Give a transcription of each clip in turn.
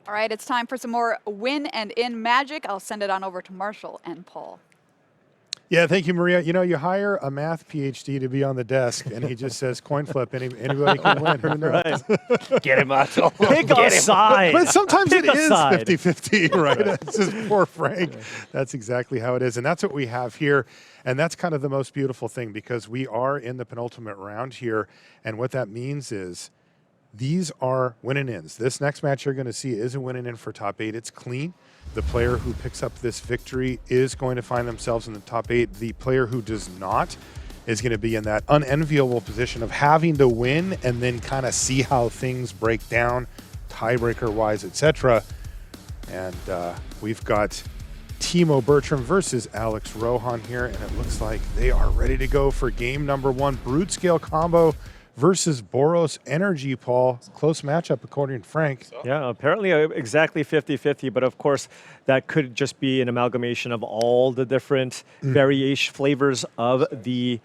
All right, it's time for some more win and in magic. I'll send it on over to Marshall and Paul. Yeah, thank you, Maria. You know, you hire a math PhD to be on the desk, and he just says coin flip. Anybody can win. Who knows? Right. Get him, Marshall. Pick a side. But sometimes Pick it a is side. 50-50, right? It's just poor Frank. That's exactly how it is. And that's what we have here. And that's kind of the most beautiful thing, because we are in the penultimate round here. And what that means is these are win and ins. This next match you're going to see is a win and in for top 8. It's clean. The player who picks up this victory is going to find themselves in the top 8. The player who does not is going to be in that unenviable position of having to win and then kind of see how things break down, tiebreaker-wise, etc. And we've got Timo Bertram versus Alex Rohan here, and it looks like they are ready to go for game number 1. Brute Scale Combo versus Boros Energy, Paul. Close matchup according to Frank. Yeah, apparently exactly 50-50, but of course that could just be an amalgamation of all the different variation flavors of the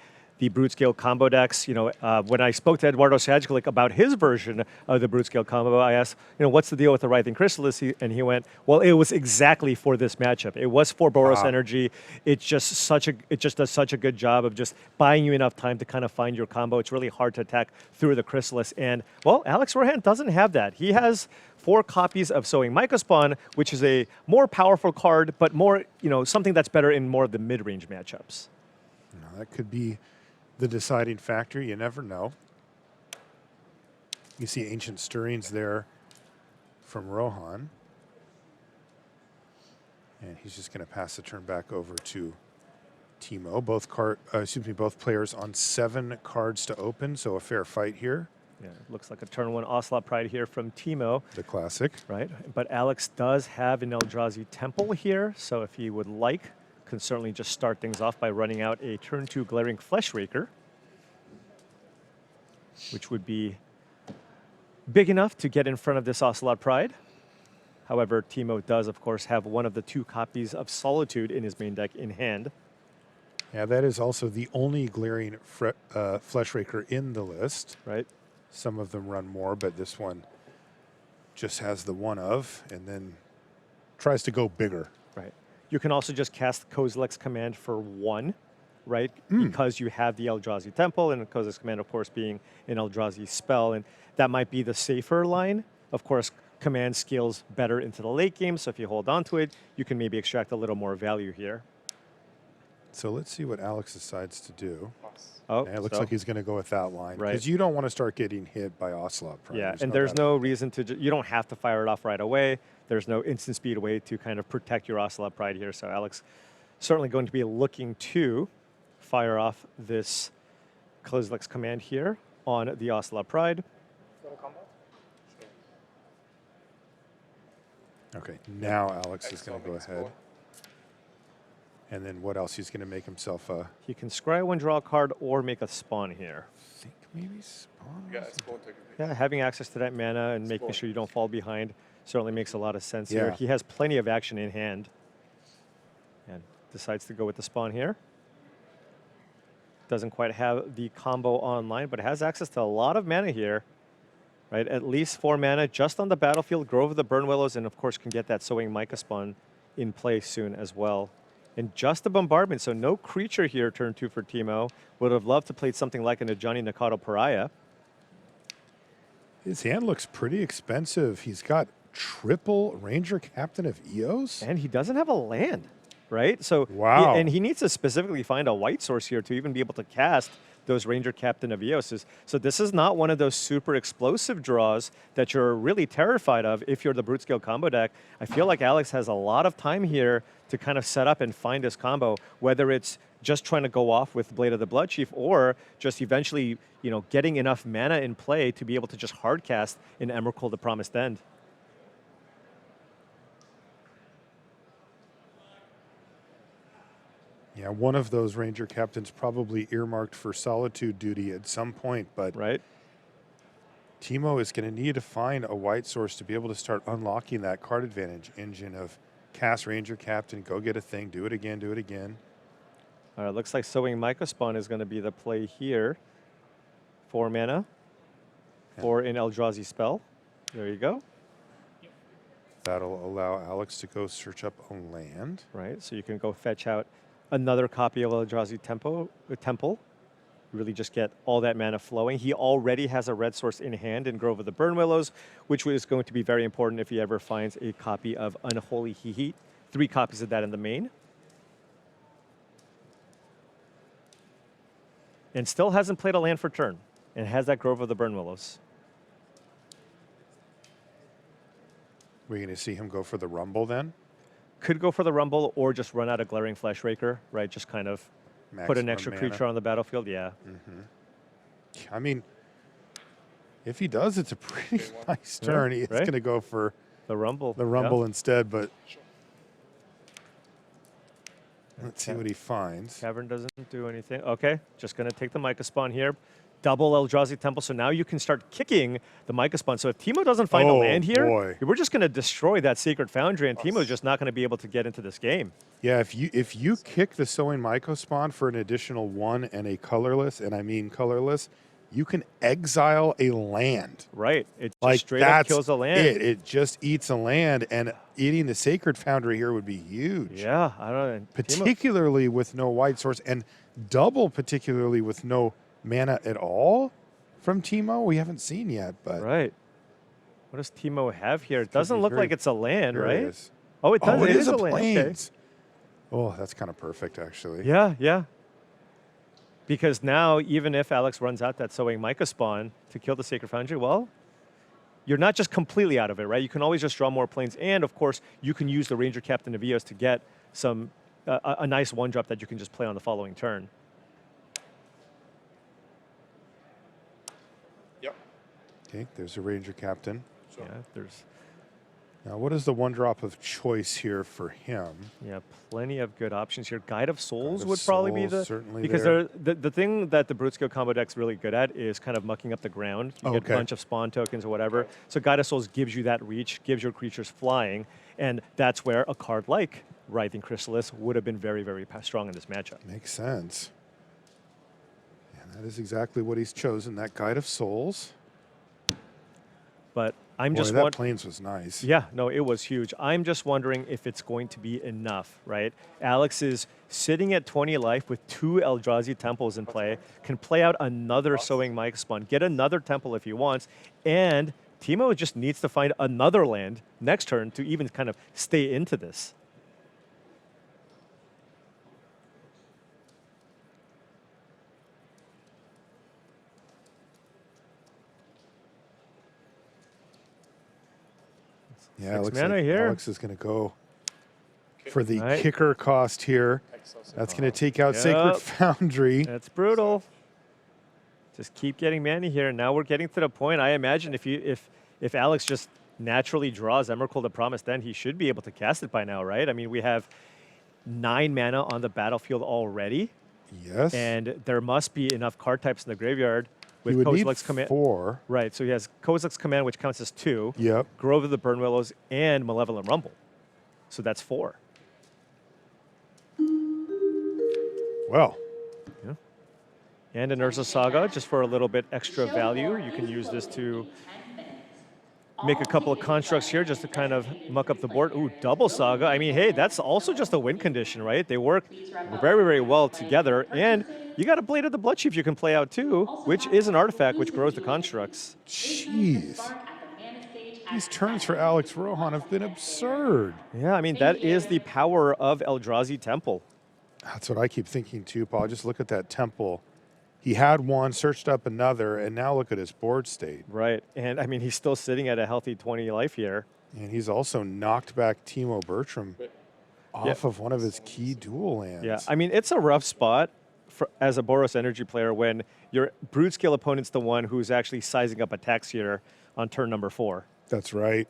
Brute Scale combo decks. You know, when I spoke to Eduardo Sajkalik about his version of the Brute Scale combo, I asked, you know, what's the deal with the Writhing Chrysalis? And he went, well, it was exactly for this matchup. It was for Boros Energy. It just does such a good job of just buying you enough time to kind of find your combo. It's really hard to attack through the Chrysalis. And, well, Alex Rohan doesn't have that. He has 4 copies of Sowing Mycospawn, which is a more powerful card, but more, you know, something that's better in more of the mid-range matchups. That could be the deciding factor. You never know. You see Ancient Stirrings there from Rohan. And he's just going to pass the turn back over to Timo. Both players on 7 cards to open, so a fair fight here. Yeah, it looks like a turn 1 Ocelot Pride here from Timo. The classic. Right, but Alex does have an Eldrazi Temple here, so if he would like, can certainly just start things off by running out a turn 2 Glaring Fleshraker, which would be big enough to get in front of this Ocelot Pride. However, Timo does, of course, have one of the 2 copies of Solitude in his main deck in hand. Yeah, that is also the only Glaring Fleshraker in the list. Right. Some of them run more, but this one just has the one of, and then tries to go bigger. Right. You can also just cast Kozilek's Command for 1, right? Because you have the Eldrazi Temple, and Kozilek's Command, of course, being an Eldrazi spell, and that might be the safer line. Of course, Command scales better into the late game, so if you hold on to it, you can maybe extract a little more value here. So let's see what Alex decides to do. Oh, it looks like he's going to go with that line. Because Right. you don't want to start getting hit by Ocelot Pride. Yeah, and there's no reason to, you don't have to fire it off right away. There's no instant speed way to kind of protect your Ocelot Pride here. So Alex certainly going to be looking to fire off this Kozilek's Command here on the Ocelot Pride. Okay, now Alex is going to go ahead. And then what else? He's going to make himself a... He can scry 1, draw a card, or make a spawn here. I think maybe spawn? Yeah, having access to that mana and making sure you don't fall behind certainly makes a lot of sense here. Yeah. He has plenty of action in hand. And decides to go with the spawn here. Doesn't quite have the combo online, but has access to a lot of mana here. Right, at least 4 mana just on the battlefield, Grove of the Burnwillows, and of course can get that Sowing Mycospawn in play soon as well. And just a bombardment, so no creature here turn 2 for Timo. Would have loved to play something like an Ajani Nakado Pariah. His hand looks pretty expensive. He's got triple Ranger Captain of Eos. And he doesn't have a land, right? So wow. And he needs to specifically find a white source here to even be able to cast those Ranger Captain of Eoses. So this is not one of those super explosive draws that you're really terrified of if you're the Brute Scale combo deck. I feel like Alex has a lot of time here to kind of set up and find his combo, whether it's just trying to go off with Blade of the Blood Chief or just eventually, you know, getting enough mana in play to be able to just hard cast in Emrakul the Promised End. Yeah, one of those Ranger Captains probably earmarked for Solitude duty at some point, but right. Timo is going to need to find a white source to be able to start unlocking that card advantage engine of cast Ranger Captain, go get a thing, do it again, do it again. All right, looks like Sowing Mycospawn is going to be the play here. 4 mana for an Eldrazi spell. There you go. That'll allow Alex to go search up a land. Right, so you can go fetch out another copy of Eldrazi Temple. Really just get all that mana flowing. He already has a red source in hand in Grove of the Burnwillows, which is going to be very important if he ever finds a copy of Unholy Heat. 3 copies of that in the main. And still hasn't played a land for turn, and has that Grove of the Burnwillows. We're going to see him go for the Rumble then? Could go for the Rumble or just run out a Glaring Fleshraker, right? Just kind of put an Maximum extra mana. creature on the battlefield, yeah. I mean, if he does, it's a pretty nice turn. He's right? going to go for The Rumble. the Rumble instead, but let's see what he finds. Cavern doesn't do anything. Okay, just going to take the Myca Spawn here. Double Eldrazi Temple, so now you can start kicking the Myca Spawn. So if Timo doesn't find a land here, boy. we're just going to destroy that Sacred Foundry, and Timo's just not going to be able to get into this game. Yeah, if you kick the Sowing Myco Spawn for an additional 1 and a colorless, and I mean colorless, you can exile a land. Right, it just Like straight up that's kills a land. It just eats a land, and eating the Sacred Foundry here would be huge. Yeah, I don't know. Timo, Particularly with no white source, and double particularly with no mana at all from Timo. We haven't seen yet, but right. What does Timo have here? It doesn't look like it's a land, here it right? is. Oh, it does. Oh, it is a land. Okay. plains. Oh, that's kind of perfect, actually. Yeah, yeah. Because now, even if Alex runs out that Sowing Myca Spawn to kill the Sacred Foundry, well, you're not just completely out of it, right? You can always just draw more planes, and of course, you can use the Ranger Captain of Eos to get some a nice 1-drop that you can just play on the following turn. Yep. Okay, there's a Ranger Captain. So Yeah, there's Now, what is the 1-drop of choice here for him? plenty of good options here. Guide of Souls of would probably be Souls, the certainly because there. the thing that the Brute Skill combo deck's really good at is kind of mucking up the ground. You get Okay. a bunch of spawn tokens or whatever. So Guide of Souls gives you that reach, gives your creatures flying, and that's where a card like Writhing Chrysalis would have been very, very strong in this matchup. Makes sense. And that is exactly what he's chosen, that Guide of Souls. But I'm Boy, just that want- plains was nice. Yeah, no, it was huge. I'm just wondering if it's going to be enough, right? Alex is sitting at 20 life with 2 Eldrazi Temples in play, can play out another Sowing Myca Spawn, get another Temple if he wants, and Timo just needs to find another land next turn to even kind of stay into this. Yeah, 6 looks mana like here. Alex is going to go for the Right. kicker cost here. That's going to take out Sacred Yep. Foundry. That's brutal. Just keep getting mana here. Now we're getting to the point. I imagine if Alex just naturally draws Emrakul the Promise, then he should be able to cast it by now, right? I mean, we have 9 mana on the battlefield already, Yes. and there must be enough card types in the graveyard he with would need Kozilek's Command. 4. Right, so he has Kozilek's Command, which counts as 2, Yep. Grove of the Burnwillows, and Malevolent Rumble. So that's 4. Well, And an Urza Saga, just for a little bit extra value. You can use this to make a couple of constructs here just to kind of muck up the board. Ooh, double Saga. I mean, hey, that's also just a win condition, right? They work very, very well together. And you got a Blade of the Blood Chief you can play out too, which is an artifact which grows the constructs. jeez. These turns for Alex Rohan have been absurd. Yeah, I mean, that is the power of Eldrazi Temple. That's what I keep thinking too, Paul. Just look at that temple. He had one, searched up another, and now look at his board state. Right, and I mean, he's still sitting at a healthy 20 life here. And he's also knocked back Timo Bertram off of one of his key dual lands. Yeah, I mean, it's a rough spot as a Boros Energy player when your Brood Scale opponent's the one who's actually sizing up attacks here on turn number 4. That's right.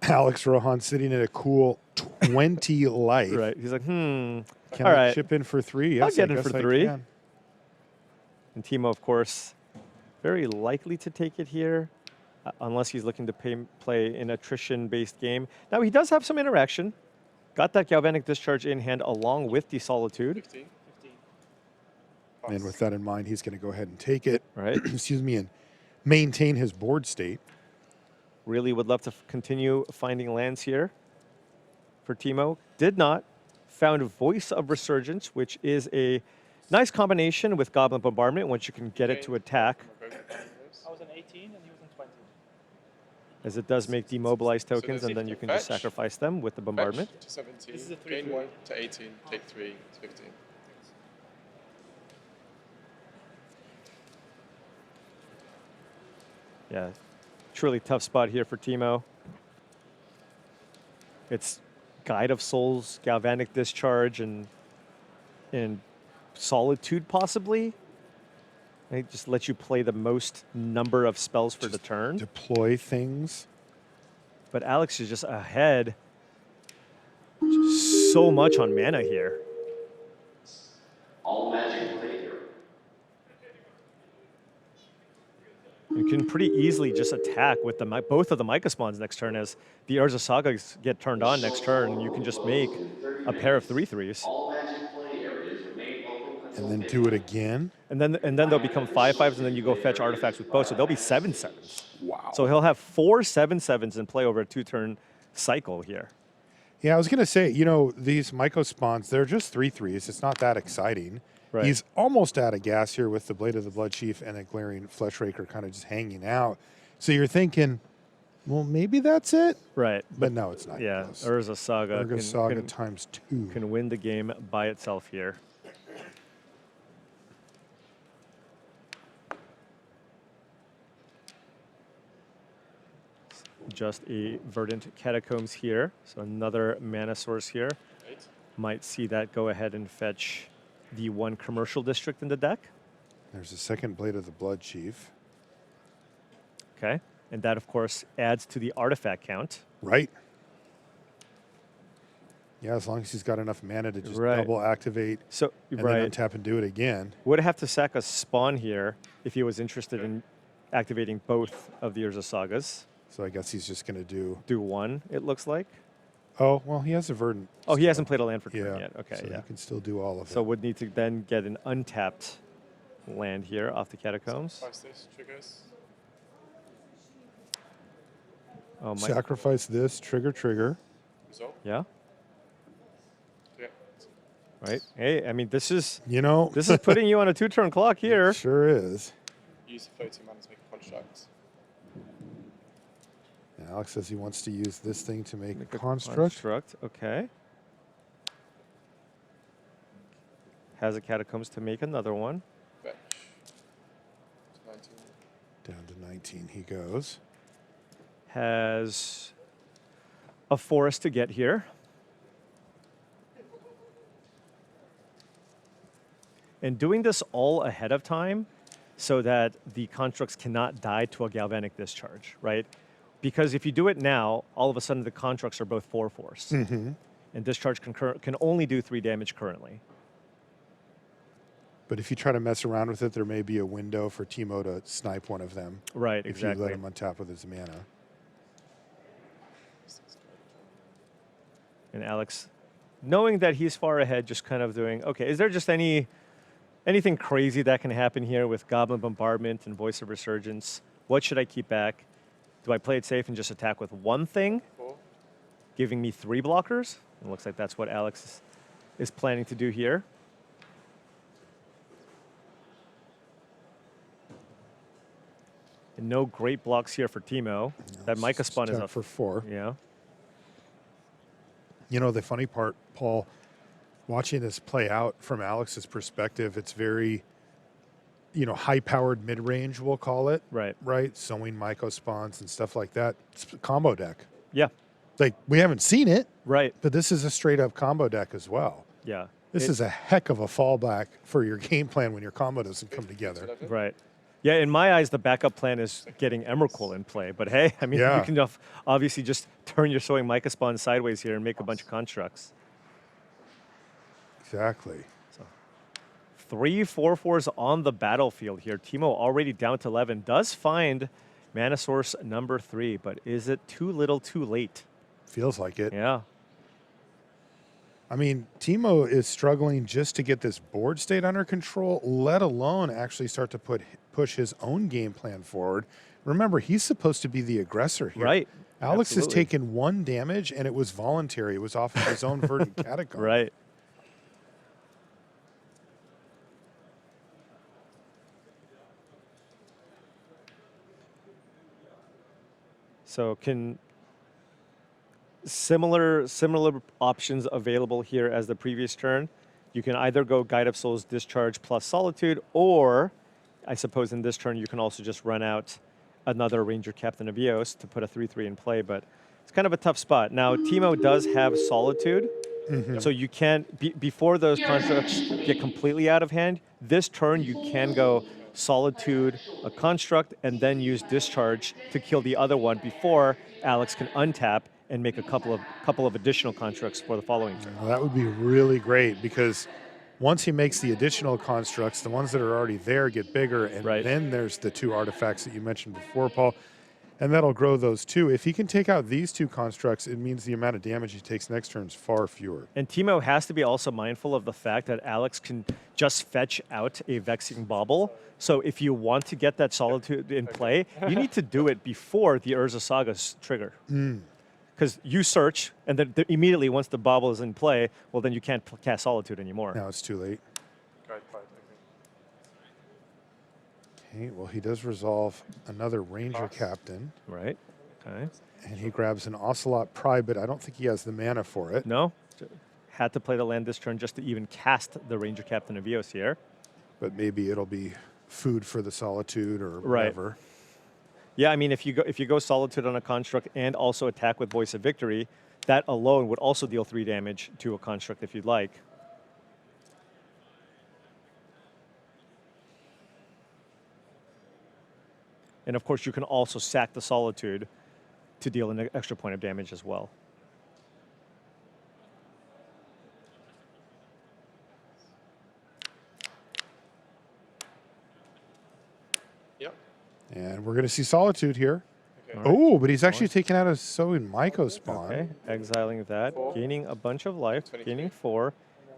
Alex Rohan sitting at a cool 20 life. Right, he's like, Can all I right. chip in for 3? Yes, I'll get I in for guess I 3. can. And Timo, of course, very likely to take it here, unless he's looking to play an attrition-based game. Now, he does have some interaction. Got that Galvanic Discharge in hand along with the Solitude. 15. And with that in mind, he's going to go ahead and take it. Right. Excuse me, and maintain his board state. Really would love to continue finding lands here for Timo. Did not. Found Voice of Resurgence, which is a nice combination with Goblin Bombardment once you can get it to attack, I was on 18 and he was on 20. as it does make demobilized tokens, there's and then a you can just fetch. sacrifice them with the bombardment. Fetch to 17, This is a gain 3/3. 1 to 18, take 3 to 15. Yeah, truly tough spot here for Timo. It's Guide of Souls, Galvanic Discharge, and Solitude possibly. It just lets you play the most number of spells for the turn. Deploy things. But Alex is just ahead so much on mana here. All magic play here. You can pretty easily just attack with the both of the Micah Spawns next turn, as the Urza Sagas get turned on next turn, and you can just make a pair of 3/3s. All magic play areas remain open until And then do it again. And then they'll become 5/5s, and then you go fetch artifacts with both, so they'll be 7/7s. Wow. So he'll have 4 7/7s in play over a 2-turn cycle here. Yeah, I was going to say, you know, these Myco spawns, they're just 3/3s. It's not that exciting. Right. He's almost out of gas here with the Blade of the Blood Chief and a Glaring Fleshraker kind of just hanging out. So you're thinking, well, maybe that's it. Right. But no, it's not. Yeah, close. Urza Saga, Urza Saga times 2. can win the game by itself here. Just a Verdant Catacombs here, so another mana source here. Right? Might see that go ahead and fetch the 1 commercial district in the deck. There's a second Blade of the Blood Chief. Okay, and that of course adds to the artifact count. Right. Yeah, as long as he's got enough mana to just Right. double activate So and right, then untap and do it again. would have to sack a spawn here if he was interested in activating both of the Urza Sagas. So I guess he's just going to do. Do 1, it looks like. Oh, well, he has a Verdant. Oh, he hasn't played a land for turn Yeah. yet. Okay, so yeah. he can still do all of So it. would need to then get an untapped land here off the Catacombs. Sacrifice this, triggers. Oh, my. Sacrifice this, trigger. Resolve. Yeah, Yeah. right. Hey, I mean, this is You know, putting you on a 2-turn clock here. sure is. Use the floating mana to make a construct. And Alex says he wants to use this thing to make, Make a a construct. Okay. Has a Catacombs to make another one. Fetch. To 19. Down to 19 he goes. Has a forest to get here. And doing this all ahead of time so that the constructs cannot die to a galvanic discharge, right? Because if you do it now, all of a sudden the constructs are both 4/4s. And discharge can only do 3 damage currently. But if you try to mess around with it, there may be a window for Timo to snipe one of them. Right, If exactly. you let him untap with his mana. And Alex, knowing that he's far ahead, just kind of doing, okay, is there just anything crazy that can happen here with Goblin Bombardment and Voice of Resurgence? What should I keep back? Do I play it safe and just attack with 1 thing, 4. giving me 3 blockers? It looks like that's what Alex is planning to do here. And no great blocks here for Timo. That Micah spawn is Tap up for 4. Yeah. You know, the funny part, Paul, watching this play out from Alex's perspective, it's very, high-powered mid-range, we'll call it. Right. Right? Sowing Myco spawns and stuff like that. It's a combo deck. Yeah. Like, we haven't seen it, Right. but this is a straight-up combo deck as well. Yeah. This is a heck of a fallback for your game plan when your combo doesn't come together. 11. Right. Yeah, in my eyes, the backup plan is getting Emrakul in play. But hey, I mean, Yeah. you can obviously just turn your Sowing Micah spawn sideways here and make a bunch of constructs. Exactly. 3 4/4s on the battlefield here. Timo already down to 11. Does find mana source number 3, but is it too little too late? Feels like it. Yeah. I mean, Timo is struggling just to get this board state under control, let alone actually start to push his own game plan forward Remember, he's supposed to be the aggressor here. Right. Alex has Absolutely. taken 1 damage, and it was voluntary. It was off of his own verdant catacomb. Right. So similar options available here as the previous turn. You can either go Guide of Souls Discharge plus Solitude, or I suppose in this turn you can also just run out another Ranger Captain of Eos to put a 3/3 in play, but it's kind of a tough spot. Now, Timo does have Solitude, so you can't, before those constructs get completely out of hand, this turn you can go Solitude, a construct, and then use Discharge to kill the other one before Alex can untap and make a couple of additional constructs for the following turn. Well, that would be really great because once he makes the additional constructs, the ones that are already there get bigger, and Right. then there's the 2 artifacts that you mentioned before, Paul, and that'll grow those 2. If he can take out these 2 constructs, it means the amount of damage he takes next turn is far fewer. And Timo has to be also mindful of the fact that Alex can just fetch out a Vexing Bauble. So if you want to get that Solitude in play, you need to do it before the Urza Saga's trigger. Because you search, and then immediately once the Bauble is in play, well, then you can't cast Solitude anymore. Now it's too late. Guide 5. Okay, well, he does resolve another Ranger Captain, Right? Okay. and he grabs an Ocelot Pride, but I don't think he has the mana for it. No? Had to play the land this turn just to even cast the Ranger Captain of Eos here. But maybe it'll be food for the Solitude or Right. whatever. Yeah, I mean, if you go Solitude on a construct and also attack with Voice of Victory, that alone would also deal 3 damage to a construct if you'd like. And of course, you can also sack the Solitude to deal an extra point of damage as well. Yep. And we're going to see Solitude here. Okay. Oh, but he's actually taken out a Soin Maiko spawn. Okay, exiling that, 4. gaining a bunch of life, 23. gaining 4,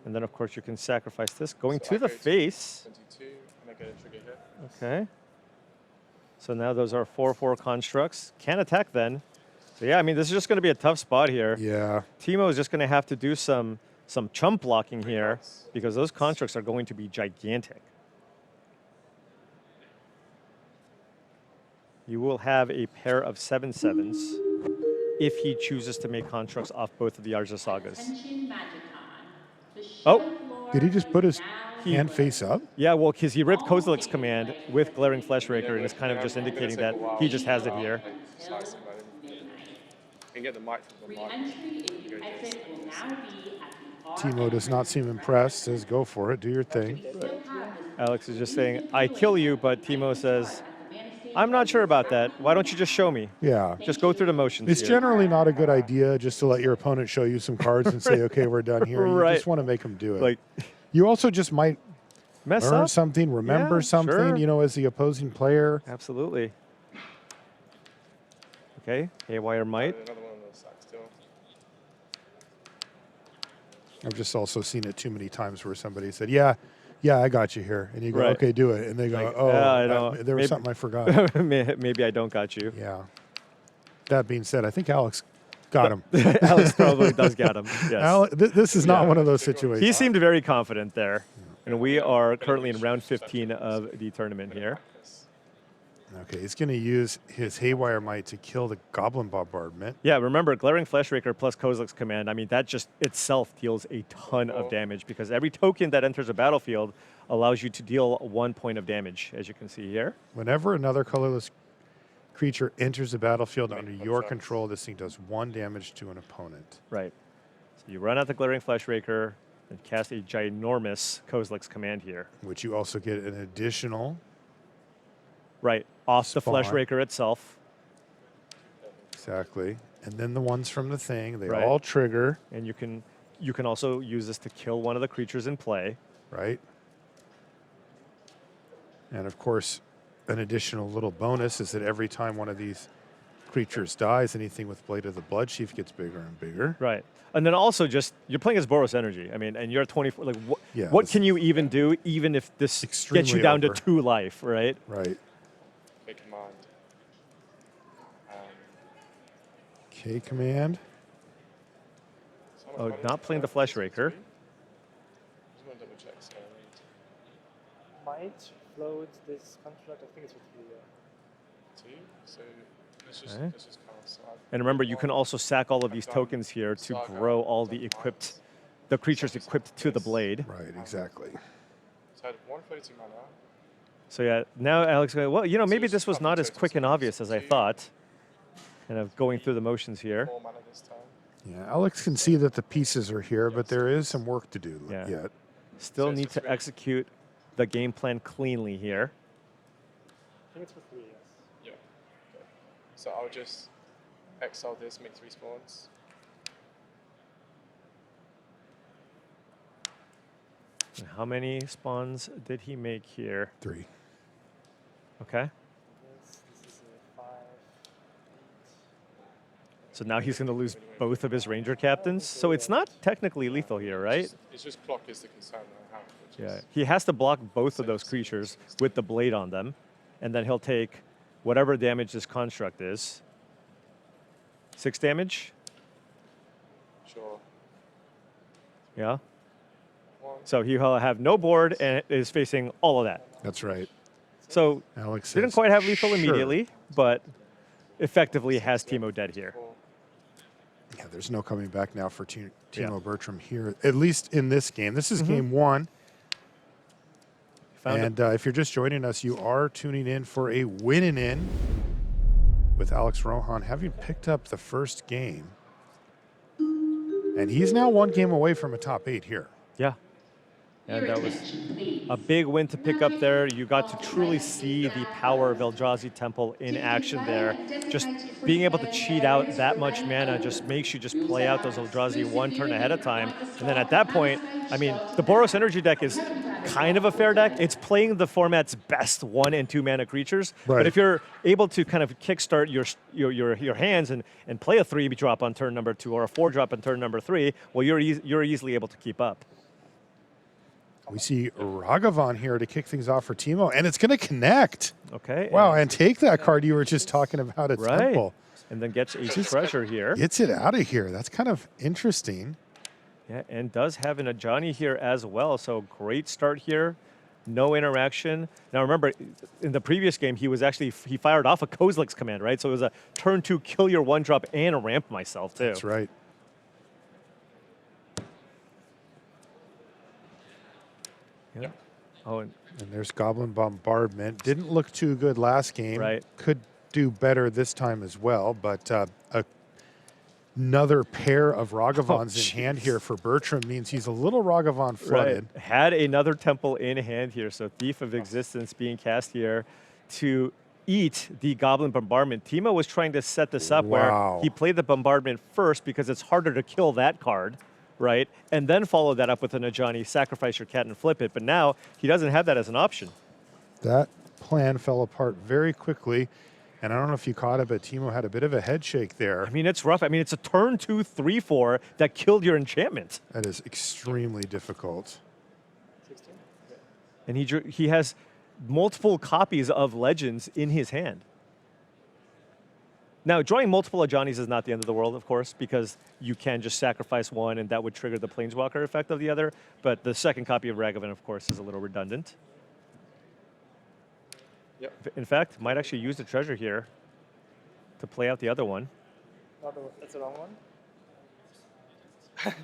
and then of course you can sacrifice this, going So to I the go to face. 22, and I get a trigger here. Okay. So now those are 4/4 constructs. Can't attack then. So yeah, I mean, this is just going to be a tough spot here. Yeah. Timo is just going to have to do some chump blocking here cards. because those constructs are going to be gigantic. You will have a pair of 7/7s if he chooses to make constructs off both of the Arza Sagas. Oh, Did he just put his hand face up? yeah, well, because he ripped Kozilek's command with Glaring Fleshraker and is kind of just indicating that he just has it here. Slice him, but I can get the mic from the mic. Timo does not seem impressed, says, go for it, do your thing. Alex is just saying, I kill you, but Timo says, I'm not sure about that. Why don't you just show me? Yeah. Just go through the motions It's here. generally not a good idea just to let your opponent show you some cards and say, okay, we're done here. You Right. just want to make them do it. Like, You also just might mess learn up. something, remember Yeah, something, sure. you know, as the opposing player. Absolutely. Okay, Haywire Might. Another one on the sack still. I've just also seen it too many times where somebody said, yeah, I got you here. And you go, Right. okay, do it. And they go, Like, oh, yeah, I know. there was Maybe- something I forgot. Maybe I don't got you. Yeah. That being said, I think Alex got him. Alex probably does get him. Yes. This is not Yeah. one of those situations. He seemed very confident there. And we are currently in round 15 of the tournament here. Okay, he's going to use his Haywire Might to kill the Goblin Bombardment. Yeah, remember, Glaring Fleshraker plus Kozilek's command, I mean, that just itself deals a ton of damage because every token that enters a battlefield allows you to deal 1 point of damage, as you can see here. Whenever another colorless creature enters the battlefield under your control, this thing does 1 damage to an opponent. Right. So you run out the Glaring Fleshraker and cast a ginormous Kozilek's command here. Which you also get an additional. Right, off the Spawn. Fleshraker itself. Exactly. And then the ones from the thing, they Right. all trigger, And you can also use this to kill one of the creatures in play. right? And of course, an additional little bonus is that every time one of these creatures dies, anything with Blade of the Blood Chief gets bigger and bigger. Right. And then also just, you're playing as Boros Energy. I mean, and you're at 24. Like, Yeah, what this can you even do, even if this gets you extremely down over. to 2 life, right? Right. Big command. K command. Oh, not playing the Flesh Raker. Just want to double check. So Might float this construct. I think it's with Yuya. 2. So let's just Okay. cast. So And remember, you can also sack all of these tokens here to grow all the creatures equipped to the blade. Right, exactly. So I had 132 mana. So yeah, now Alex going, well, you know, maybe this was not as quick and obvious as I thought. Kind of going through the motions here. 4 mana this time. Yeah, Alex can see that the pieces are here, but there is some work to do Yeah. yet. Still need to execute the game plan cleanly here. I think it's with 3, yes. Yeah. Okay. So I'll just exile this, make 3 spawns. And how many spawns did he make here? 3. Okay. This is a 5. So now he's going to lose both of his ranger captains. So it's not technically lethal here, right? It's just clock is the concern that I have. Which Yeah. is He has to block both of those creatures with the blade on them, and then he'll take whatever damage this construct is. 6 damage? sure. Yeah. 1. So he'll have no board and is facing all of that. That's right. So Alex didn't says, quite have lethal "Sure." immediately, but effectively has Timo dead here. 4. Yeah, there's no coming back now for Timo Yeah. Bertram here, at least in this game. This is game 1. Found And if you're just joining us, you are tuning in for a winning in with Alex Rohan, having picked up the first game. And he's now 1 game away from a top 8 here. Yeah. And that was a big win to pick up there. You got to truly see the power of Eldrazi Temple in action there. Just being able to cheat out that much mana just makes you just play out those Eldrazi 1 turn ahead of time. And then at that point, I mean, the Boros Energy deck is kind of a fair deck. It's playing the format's best 1 and 2 mana creatures. Right. But if you're able to kind of kickstart your hands and play a 3-drop on turn number 2 or a 4-drop on turn number 3, well, you're easily able to keep up. We see Ragavan here to kick things off for Timo, and it's going to connect. Okay. Wow, and take that card you were just talking about at Right. Temple. And then gets a treasure here. Gets it out of here. That's kind of interesting. Yeah, and does have an Ajani here as well. So great start here. No interaction. Now remember, in the previous game, he fired off a Kozilek's command, right? So it was a turn 2 kill your 1-drop and a ramp myself too. That's right. Yeah. Oh, and And there's Goblin Bombardment. Didn't look too good last game. Right. Could do better this time as well, but another pair of Ragavans in hand here for Bertram means he's a little Ragavan flooded. right. Had another temple in hand here. So Thief of Existence being cast here to eat the Goblin Bombardment. Timo was trying to set this up Wow. where he played the Bombardment first because it's harder to kill that card, right? And then follow that up with an Ajani, sacrifice your cat and flip it. But now he doesn't have that as an option. That plan fell apart very quickly. And I don't know if you caught it, but Timo had a bit of a head shake there. I mean, it's rough. I mean, it's a turn 2, 3, 4 that killed your enchantment. That is extremely difficult. 16? And he has multiple copies of Legends in his hand. Now, drawing multiple Ajanis is not the end of the world, of course, because you can just sacrifice one and that would trigger the Planeswalker effect of the other. But the second copy of Ragavan, of course, is a little redundant. Yep. In fact, might actually use the treasure here to play out the other one. That's the wrong one?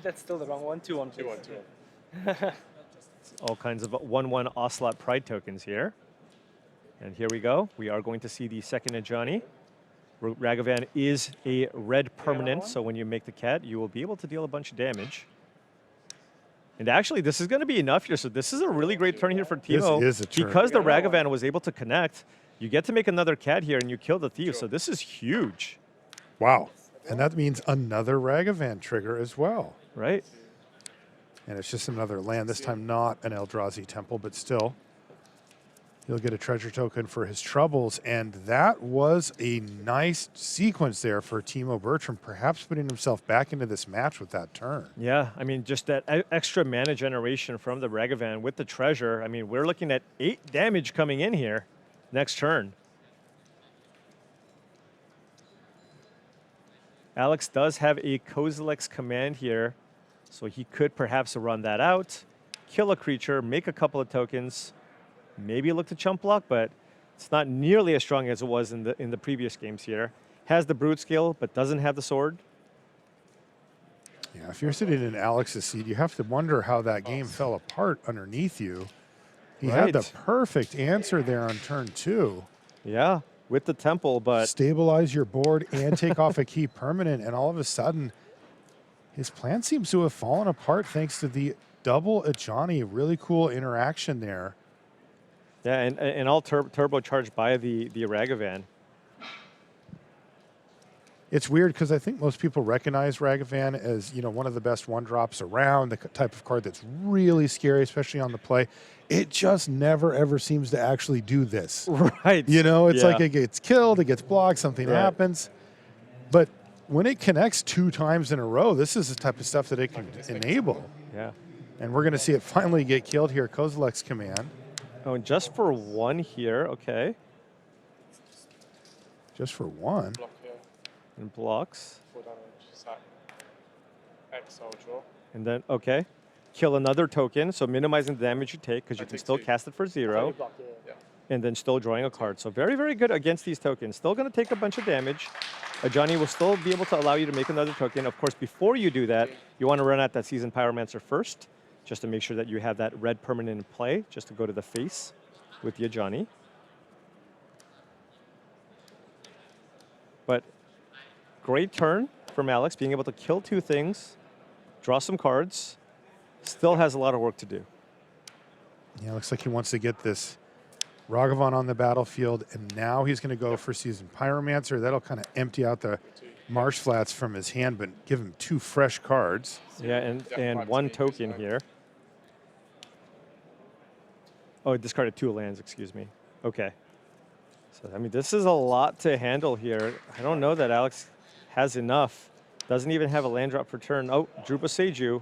That's still the wrong one. 2-1, please. 2-1, 2-1. All kinds of 1/1 Ocelot Pride tokens here. And here we go. We are going to see the second Ajani. Ragavan is a red permanent, so when you make the cat, you will be able to deal a bunch of damage. And actually, this is going to be enough here. So this is a really great turn here for Timo. This is a turn. Because the Ragavan was able to connect, you get to make another cat here and you kill the thief. So this is huge, Wow. And that means another Ragavan trigger as well. right? And it's just another land, this time not an Eldrazi Temple, but still. He'll get a treasure token for his troubles. And that was a nice sequence there for Timo Bertram, perhaps putting himself back into this match with that turn. Yeah, I mean, just that extra mana generation from the Ragavan with the treasure. I mean, we're looking at 8 damage coming in here next turn. Alex does have a Kozilek's command here, so he could perhaps run that out, kill a creature, make a couple of tokens, maybe look to chump block, but it's not nearly as strong as it was in the previous games here. Has the brute scale, but doesn't have the sword. Yeah, if you're sitting in Alex's seat, you have to wonder how that game fell apart underneath you. He had the Right. perfect answer there on turn 2. Yeah, with the temple, but Stabilize your board and take off a key permanent, and all of a sudden, his plan seems to have fallen apart thanks to the double Ajani. Really cool interaction there. yeah, and all turbocharged by the Ragavan. It's weird because I think most people recognize Ragavan as, you know, one of the best one-drops around, the type of card that's really scary, especially on the play. It just never, ever seems to actually do this. Right. You know, it's Yeah. like it gets killed, it gets blocked, something Right. happens. But when it connects 2 times in a row, this is the type of stuff that it can enable. Yeah. And we're going to see it finally get killed here. Kozilek's command. Oh, and just for 1 here, okay. Just for 1. Block here. And blocks. Full damage. Sack. Exile draw. And then, okay. Kill another token, so minimizing the damage you take because you I can take still 2. cast it for 0. Block, yeah. And then still drawing a card. So very, very good against these tokens. Still going to take a bunch of damage. Ajani will still be able to allow you to make another token. Of course, before you do that, you want to run out that Seasoned Pyromancer first, just to make sure that you have that red permanent in play, just to go to the face with the Ajani. But great turn from Alex, being able to kill 2 things, draw some cards. Still has a lot of work to do. Yeah, looks like he wants to get this Ragavan on the battlefield, and now he's going to go for Seasoned Pyromancer. That'll kind of empty out the Marsh Flats from his hand, but give him 2 fresh cards. Yeah, and 1 token here. Oh, it discarded 2 lands, excuse me. Okay. So, I mean, this is a lot to handle here. I don't know that Alex has enough. Doesn't even have a land drop for turn. Oh, Drupa Seiju.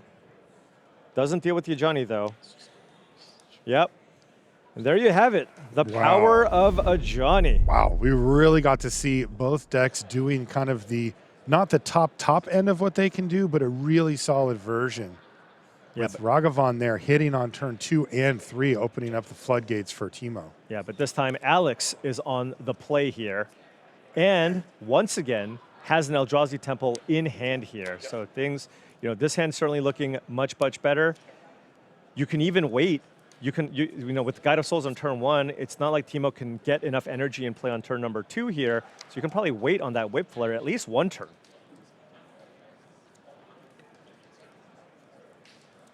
Doesn't deal with the Ajani, though. Yep. And there you have it. The power of Ajani. Wow, we really got to see both decks doing kind of the, not the top end of what they can do, but a really solid version. Yeah, With Ragavan there hitting on turn 2 and 3, opening up the floodgates for Timo. Yeah, but this time Alex is on the play here. And once again, has an Eldrazi Temple in hand here. So things, you know, this hand's certainly looking much, much better. You can even wait. You know, with Guide of Souls on turn 1, it's not like Timo can get enough energy and play on turn number 2 here. So you can probably wait on that Whip Flare at least 1 turn.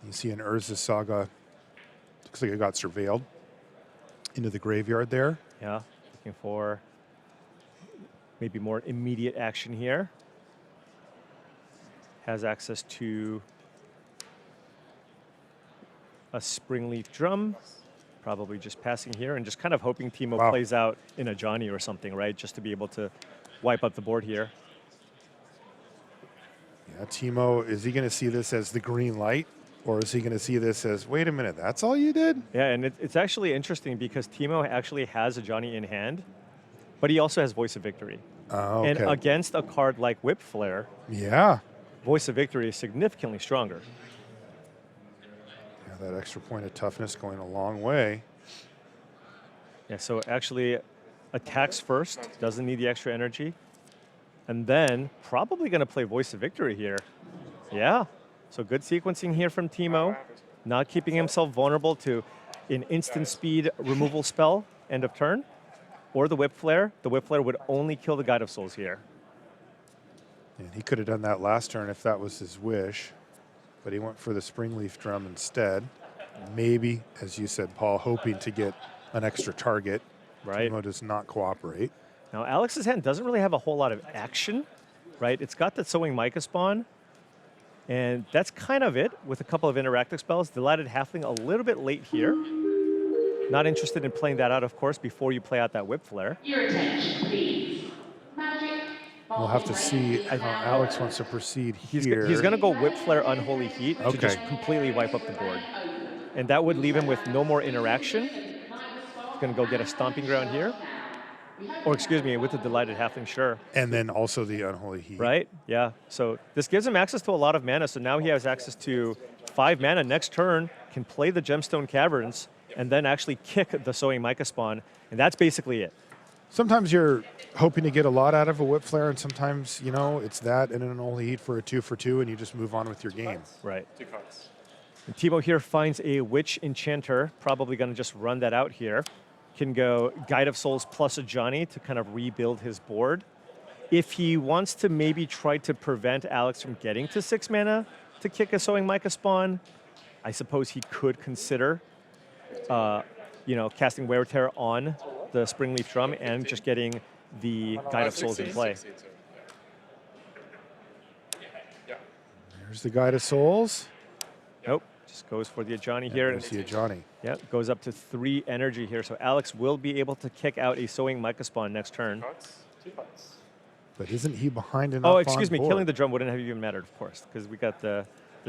You see an Urza Saga, looks like it got surveilled into the graveyard there. Yeah, looking for maybe more immediate action here. Has access to a Springleaf Drum. Probably just passing here and just kind of hoping Timo Wow. plays out in a Johnny or something, right? Just to be able to wipe up the board here. Yeah, Timo, is he going to see this as the green light? Or is he going to see this as, wait a minute, that's all you did? Yeah, and it's actually interesting because Timo actually has a Johnny in hand, but he also has Voice of Victory. Oh, And okay. against a card like Whip Flare, Yeah. Voice of Victory is significantly stronger. Yeah, that extra point of toughness going a long way. Yeah, so actually attacks first, doesn't need the extra energy. And then probably going to play Voice of Victory here. Yeah, so good sequencing here from Timo. Not keeping himself vulnerable to an instant speed removal spell, end of turn. Or the Whip Flare. The Whip Flare would only kill the Guide of Souls here. And he could have done that last turn if that was his wish. But he went for the Springleaf Drum instead. Maybe, as you said, Paul, hoping to get an extra target. Right. Timo does not cooperate. Now, Alex's hand doesn't really have a whole lot of action, right? It's got the Sowing Mica Spawn, and that's kind of it with a couple of interactive spells. Delighted Halfling a little bit late here. Not interested in playing that out, of course, before you play out that Whip Flare. Your attention, please. Magic. We'll have to see how Alex wants to proceed here. He's going to go Whip Flare Unholy Heat to Okay. just completely wipe up the board. And that would leave him with no more interaction. He's going to go get a Stomping Ground here. Or excuse me, with the Delighted Halfling, sure. And then also the Unholy Heat. Right? Yeah. So this gives him access to a lot of mana. So now he has access to 5 mana. Next turn, can play the Gemstone Caverns and then actually kick the Sowing Mica Spawn. And that's basically it. Sometimes you're hoping to get a lot out of a Whip Flare, and sometimes, you know, it's that and an Unholy Heat for a 2-for-2, and you just move on with your game. Right. 2 cards. And Timo here finds a Witch Enchanter. Probably going to just run that out here. Can go Guide of Souls plus a Johnny to kind of rebuild his board. If he wants to maybe try to prevent Alex from getting to 6 mana to kick a Sowing Mica Spawn, I suppose he could consider, you know, casting Wear Tear on the Springleaf Drum and just getting the Guide of Souls in play. 16, so, yeah. There's the Guide of Souls. Nope, just goes for the Ajani here. I And see a Johnny. yep, goes up to 3 energy here. So Alex will be able to kick out a Sowing Mica Spawn next turn. Cards. 2 cards. But isn't he behind enough Oh, on excuse me, board? killing the drum wouldn't have even mattered, of course, because we got the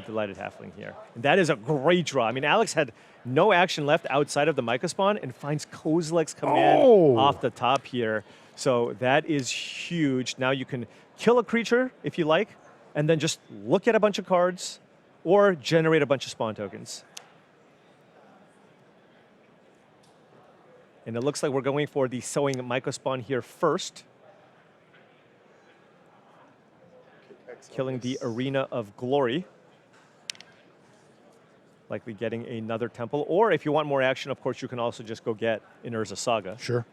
Delighted Halfling here. And that is a great draw. I mean, Alex had no action left outside of the Mica Spawn and finds Kozilek's Command Oh! off the top here. So that is huge. Now you can kill a creature if you like, and then just look at a bunch of cards or generate a bunch of spawn tokens. And it looks like we're going for the Sowing Mica Spawn here first, killing the Arena of Glory. Likely getting another temple. Or if you want more action, of course, you can also just go get an Urza Saga. Sure.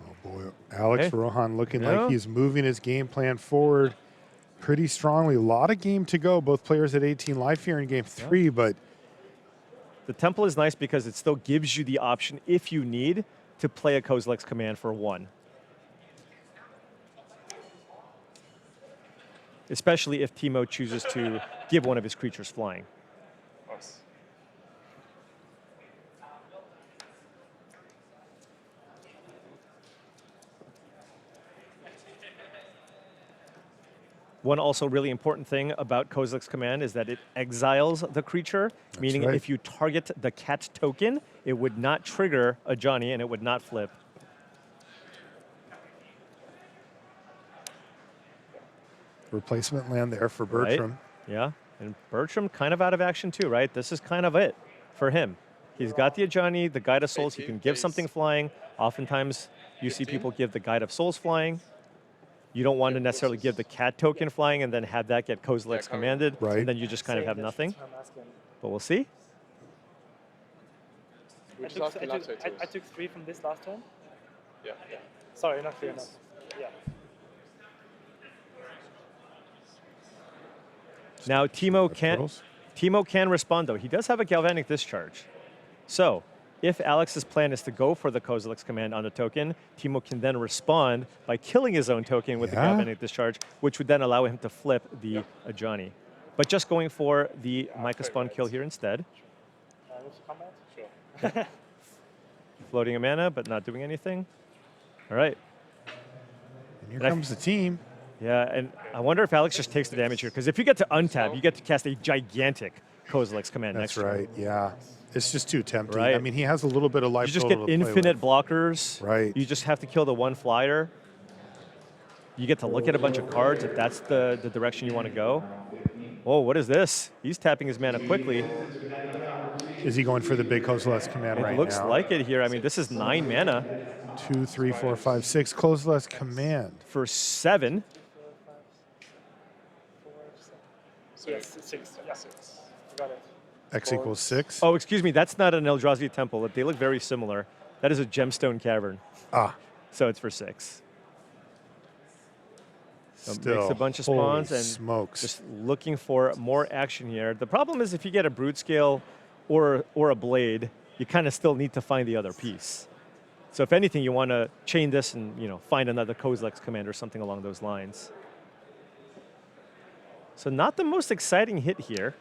Oh, boy. Alex Okay. Rohan looking Yeah. like he's moving his game plan forward pretty strongly. A lot of game to go. Both players at 18 life here in game 3, but The temple is nice because it still gives you the option, if you need, to play a Kozilek's Command for 1. Especially if Timo chooses to give one of his creatures flying. Nice. One also really important thing about Kozilek's Command is that it exiles the creature, meaning right. if you target the cat token, it would not trigger a Johnny and it would not flip. replacement land there for Right? Bertram. Yeah, and Bertram kind of out of action too, right? This is kind of it for him. He's got the Ajani, the Guide of Souls. He 18, can give please. something flying. Oftentimes, you see 15. people give the Guide of Souls flying. You don't want to necessarily give the cat token flying and then have that get Kozilek's coming. commanded, Right. and then you just kind of Same, have that's nothing. what I'm asking. But we'll see. We I just took, asked I, Latte took, to I took 3 from this last turn. Yeah. Sorry, not clear enough. Yeah. Now Turtles. Timo can respond though. He does have a Galvanic Discharge. So if Alex's plan is to go for the Kozilek's Command on a token, Timo can then respond by killing his own token with the Yeah. Galvanic Discharge, which would then allow him to flip the Ajani. But just going for the Mica Spawn kill here instead. What's the combat? Sure. Floating a mana, but not doing anything. All right. And here And I- comes the team. Yeah, and I wonder if Alex just takes the damage here, because if you get to untap, you get to cast a gigantic Kozilek's Command That's next turn. right. Yeah. It's just too tempting. I Right. mean, he has a little bit of life You just total get to play infinite with. blockers. Right. You just have to kill the one flyer. You get to look at a bunch of cards if that's the direction you want to go. Oh, what is this? He's tapping his mana quickly. Is he going for the big Kozilek's command It right looks now? like it here. I mean, this is 9 mana 2, 3, 4, 5, 6. Kozilek's command. for 7. So Yes, 6. Yeah, 6. I got it. X equals 6. Oh, excuse me. That's not an Eldrazi Temple. They look very similar. That is a Gemstone Cavern. Ah, So it's for 6. So still. makes a bunch of Holy spawns and smokes. just looking for more action here. The problem is if you get a Brute Scale or a Blade, you kind of still need to find the other piece. So if anything, you want to chain this and find another Kozilek's Command or something along those lines. So not the most exciting hit here.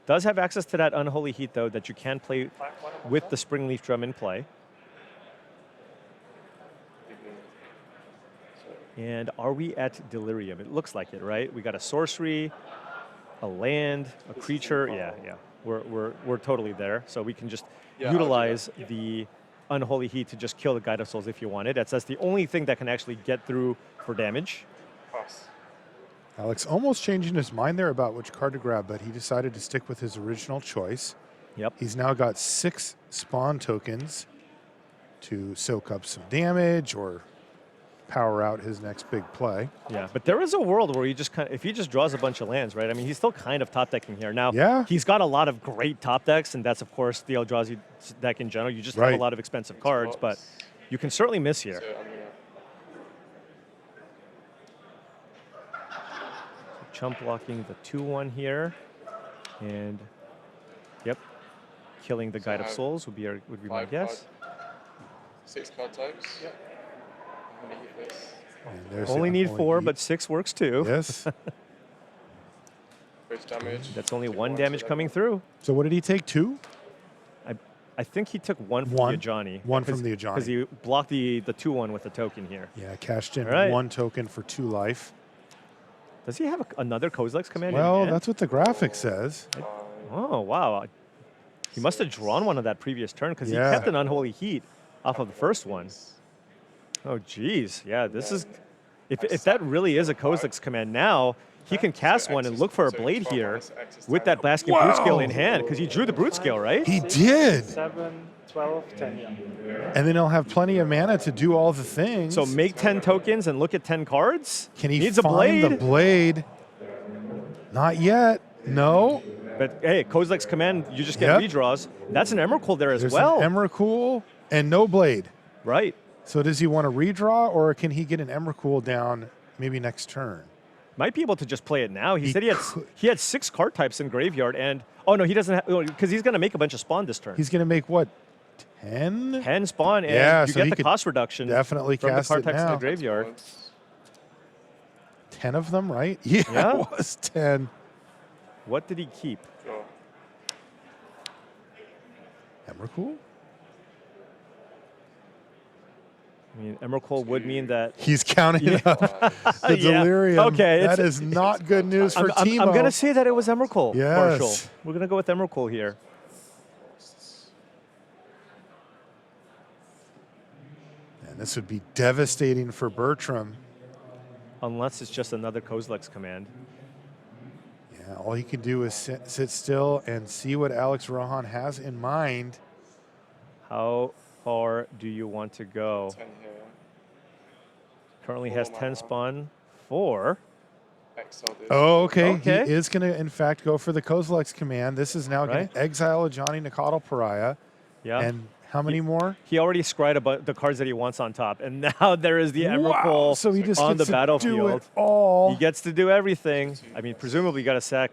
Does have access to that Unholy Heat, though, that you can play with the Springleaf Drum in play. And are we at Delirium? It looks like it, right? We got a sorcery, a land, a creature. Yeah, yeah. we're totally there. So we can just Yeah, I'll do that. utilize the Unholy Heat to just kill the Guide of Souls if you wanted. That's the only thing that can actually get through for damage. Pass. Alex almost changing his mind there about which card to grab, but he decided to stick with his original choice. Yep. He's now got 6 spawn tokens to soak up some damage or power out his next big play. Yeah, but there is a world where if he just draws a bunch of lands, right? I mean, he's still kind of top decking here. Now, Yeah. he's got a lot of great top decks, and that's, of course, the Eldrazi deck in general. You just have Right. a lot of expensive cards, but you can certainly miss here. So I'm gonna. Chump blocking the 2/1 here, and yep, killing the Guide of I have Souls would be my 5 guess. 6 card types. Yeah. I'm gonna hit this. And there's the Only need Unholy 4, Heat. but 6 works too. Yes. Bridge damage. That's only Take 1 to damage that. coming through. So what did he take? 2? I think he took 1 from One? the Ajani. 1 from the Ajani. Because he blocked the 2/1 with the token here. Yeah, cashed in All right. 1 token for 2 life. Does he have another Kozilek's command? in Well, hand? that's what the graphic says. Oh, wow. He must have drawn one on that previous turn because Yeah. he kept an Unholy Heat off of the first one. Oh, geez. Yeah, this is... If that really is a Kozilek's command now, he can cast one and look for a blade here with that Basking Brute Scale in hand because he drew the Brute Scale, right? He did. 7, 12, 10, yeah. And then he'll have plenty of mana to do all the things. So make 10 tokens and look at 10 cards? Can he Needs a find blade. the blade? Not yet. No. But hey, Kozilek's command, you just get Yep. redraws. That's an Emrakul there as There's well. an Emrakul and no blade. Right. So does he want to redraw, or can he get an Emrakul down maybe next turn? Might be able to just play it now. He He said could. he had 6 card types in graveyard, and oh no, he doesn't have because he's going to make a bunch of spawn this turn. He's going to make what, 10? 10 spawn, and Yeah, you so get he the could cost reduction definitely from the cast card it types in now. the graveyard. Once. 10 of them, right? Yeah, Yeah. it was 10. What did he keep? Draw. Emrakul? I mean, Emrakul would mean that. He's counting up the Yeah. delirium. Okay, That it's- is not good news for Timo. I'm going to say that it was Emrakul, Yes. Marshall. We're going to go with Emrakul here. And this would be devastating for Bertram. Unless it's just another Kozilek's command. Yeah, all he can do is sit still and see what Alex Rohan has in mind. How far do you want to go? 10 here. Currently has 10 spawn. 4. Exile this. Oh, okay. Okay. He is going to, in fact, go for the Kozilek's command. This is now going Right. to exile Johnny Nikotl Pariah. Yeah. And how many more? He already scried about the cards that he wants on top, and now there is the Emrakul So he just on gets the to do battlefield. it all. He gets to do everything. I mean, presumably, you got to sack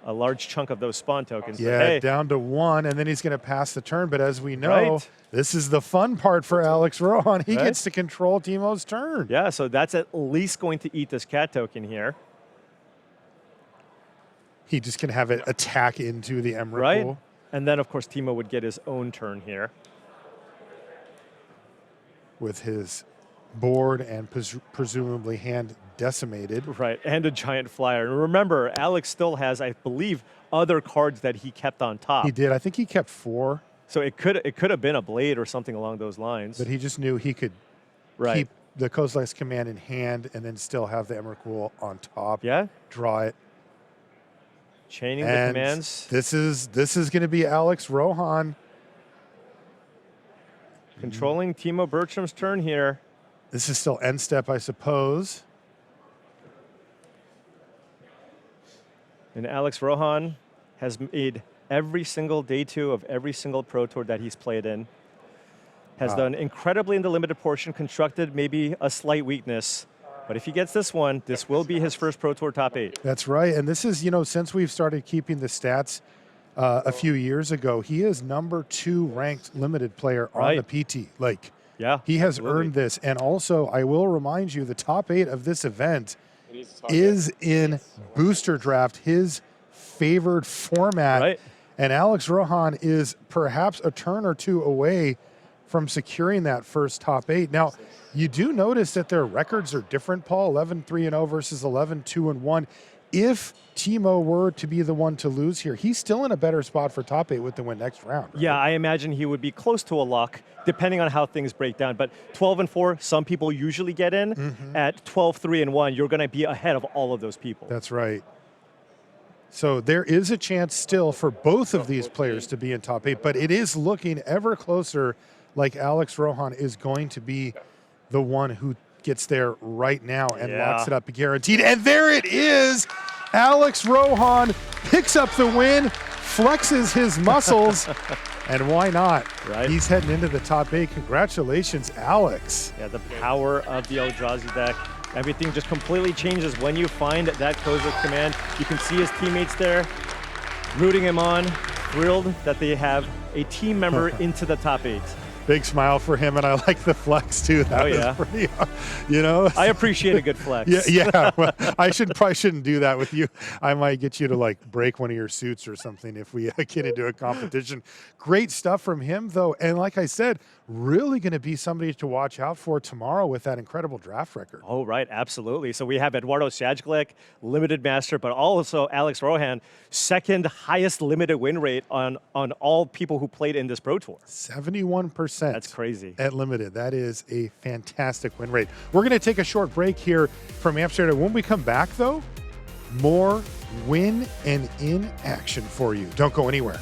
a large chunk of those spawn tokens. but Yeah, hey, down to 1, and then he's going to pass the turn. But as we know, Right. this is the fun part for Alex Rohan. He Right. gets to control Timo's turn. yeah. So that's at least going to eat this cat token here, He just can have it attack into the Emrakul. right? And then, of course, Timo would get his own turn here. With his board and presumably hand decimated. Right, and a giant flyer. And remember, Alex still has, I believe, other cards that he kept on top. He did. I think he kept 4, So it could have been a blade or something along those lines. but he just knew he could right. keep the Kozilek's command in hand and then still have the Emrakul on top. Yeah. Draw it. Chaining the And commands. this is going to be Alex Rohan. Controlling Timo Bertram's turn here. This is still end step, I suppose. And Alex Rohan has made every single day 2 of every single Pro Tour that he's played in. Has done incredibly in the limited portion, constructed maybe a slight weakness. But if he gets this one, this will be his first Pro Tour top 8. That's right. And this is, since we've started keeping the stats a few years ago, he is number 2 ranked limited player on Right. the PT. Like, Yeah. he has absolutely. earned this. And also, I will remind you, the top 8 of this event He needs to target. is in booster draft, his favored format. Right. And Alex Rohan is perhaps a turn or 2 away from securing that first top 8. Now, you do notice that their records are different, Paul. 11-3-0 versus 11-2-1. if Timo were to be the one to lose here, he's still in a better spot for top 8 with the win next round. Right? Yeah, I imagine he would be close to a lock, depending on how things break down. But 12-4, some people usually get in. At 12-3-1, you're going to be ahead of all of those people. That's right. So there is a chance still for both of these players to be in top 8, but it is looking ever closer like Alex Rohan is going to be the one who gets there right now and locks it up guaranteed. And there it is. Alex Rohan picks up the win, flexes his muscles, and why not? Right. He's heading into the top 8. Congratulations, Alex. Yeah, the power of the Eldrazi deck. Everything just completely changes when you find that Kozilek command. You can see his teammates there rooting him on, thrilled that they have a team member into the top 8. Big smile for him, and I like the flex too. That was pretty, you know. I appreciate a good flex. Yeah. Well, I probably shouldn't do that with you. I might get you to like break one of your suits or something if we get into a competition. Great stuff from him, though, and like I said, really going to be somebody to watch out for tomorrow with that incredible draft record. Oh, right, absolutely. So we have Eduardo Sajglek, limited master, but also Alex Rohan, second highest limited win rate on all people who played in this Pro Tour. 71%. That's crazy. At limited. That is a fantastic win rate. We're going to take a short break here from Amsterdam. When we come back, though, more win and in action for you. Don't go anywhere.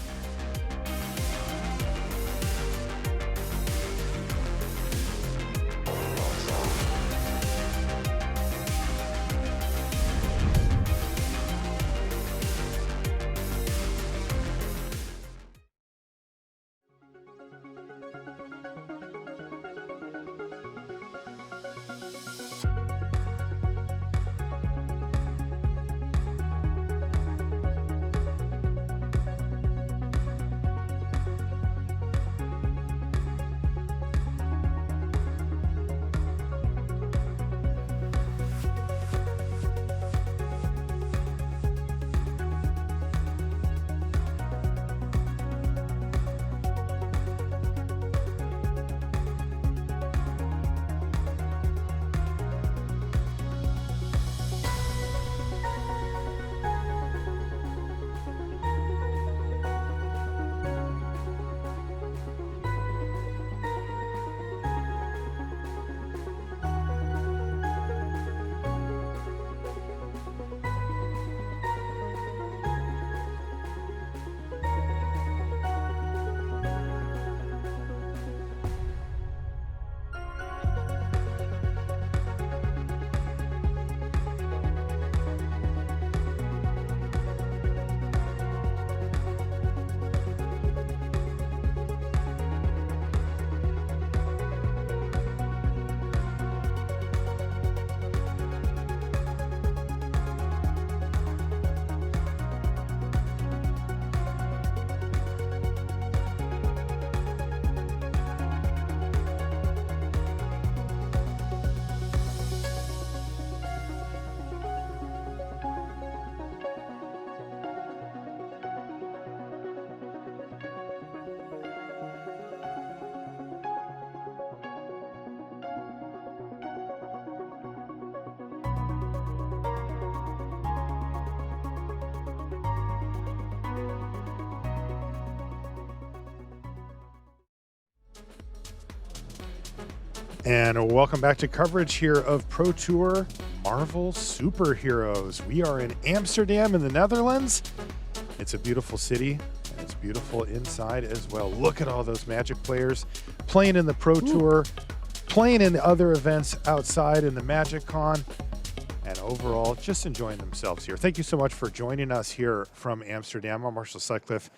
And welcome back to coverage here of Pro Tour Marvel Superheroes. We are in Amsterdam in the Netherlands. It's a beautiful city, and it's beautiful inside as well. Look at all those Magic players playing in the Pro Tour, playing in the other events outside in the Magic Con, and overall just enjoying themselves here. Thank you so much for joining us here from Amsterdam. I'm Marshall Sutcliffe,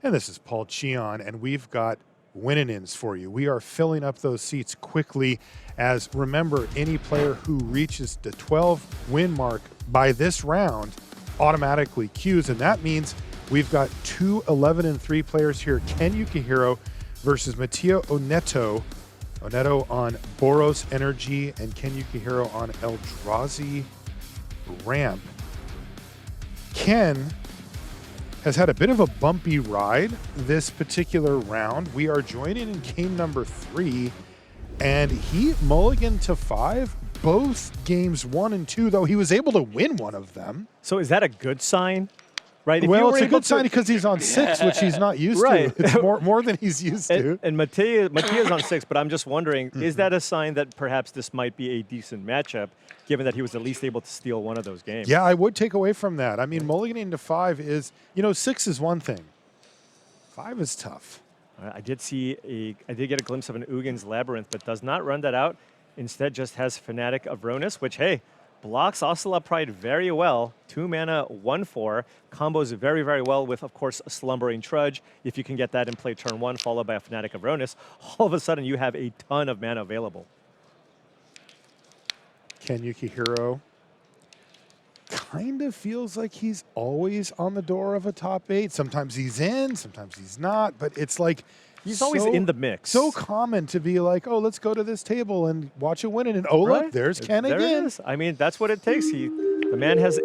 and this is Paul Cheon, and we've got win-ins for you. We are filling up those seats quickly, as remember, any player who reaches the 12 win mark by this round automatically queues, and that means we've got two 11-3 players here. Ken Yukuhiro versus Mattia Oneto. Oneto on Boros Energy and Ken Yukuhiro on Eldrazi Ramp. Ken has had a bit of a bumpy ride this particular round. We are joining in game number 3, and he mulliganed to 5, both games 1 and 2, though he was able to win one of them. So is that a good sign? Right? If you Well, were it's a able good sign because he's on 6, which he's not used Right. to. It's more than he's used to. And Mattia's on 6, but I'm just wondering, Mm-hmm. is that a sign that perhaps this might be a decent matchup, given that he was at least able to steal one of those games? Yeah, I would take away from that. I mean, mulliganing to 5 is, 6 is one thing. 5 is tough. I did get a glimpse of an Ugin's Labyrinth, but does not run that out. Instead, just has Fanatic of Ronus, which, hey, blocks Ocelot Pride very well. 2 mana, 1/4. Combos very, very well with, of course, a Slumbering Trudge. If you can get that in play turn 1, followed by a Fanatic of Ronus, all of a sudden you have a ton of mana available. Ken Yukuhiro kind of feels like he's always on the door of a top 8. Sometimes he's in, sometimes he's not, but it's like He's always in the mix. So common to be like, oh, let's go to this table and watch it win. And oh, look, there's Ken there again. It is. I mean, that's what it takes. The man has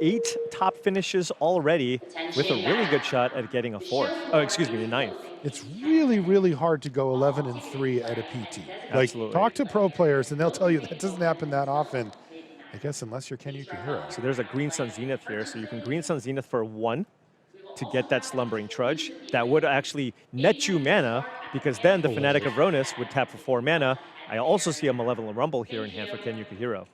8 top finishes already with a really good shot at getting a 4th. Oh, excuse me, a 9th. It's really, really hard to go 11 and 3 at a PT. Like, Absolutely. talk to pro players and they'll tell you that doesn't happen that often. I guess unless you're Ken Yukuhiro. So there's a Green Sun Zenith here. So you can Green Sun Zenith for 1 to get that Slumbering Trudge. That would actually net you mana, because then the Fanatic of Ronus would tap for 4 mana. I also see a Malevolent Rumble here in hand for Ken Yukuhiro.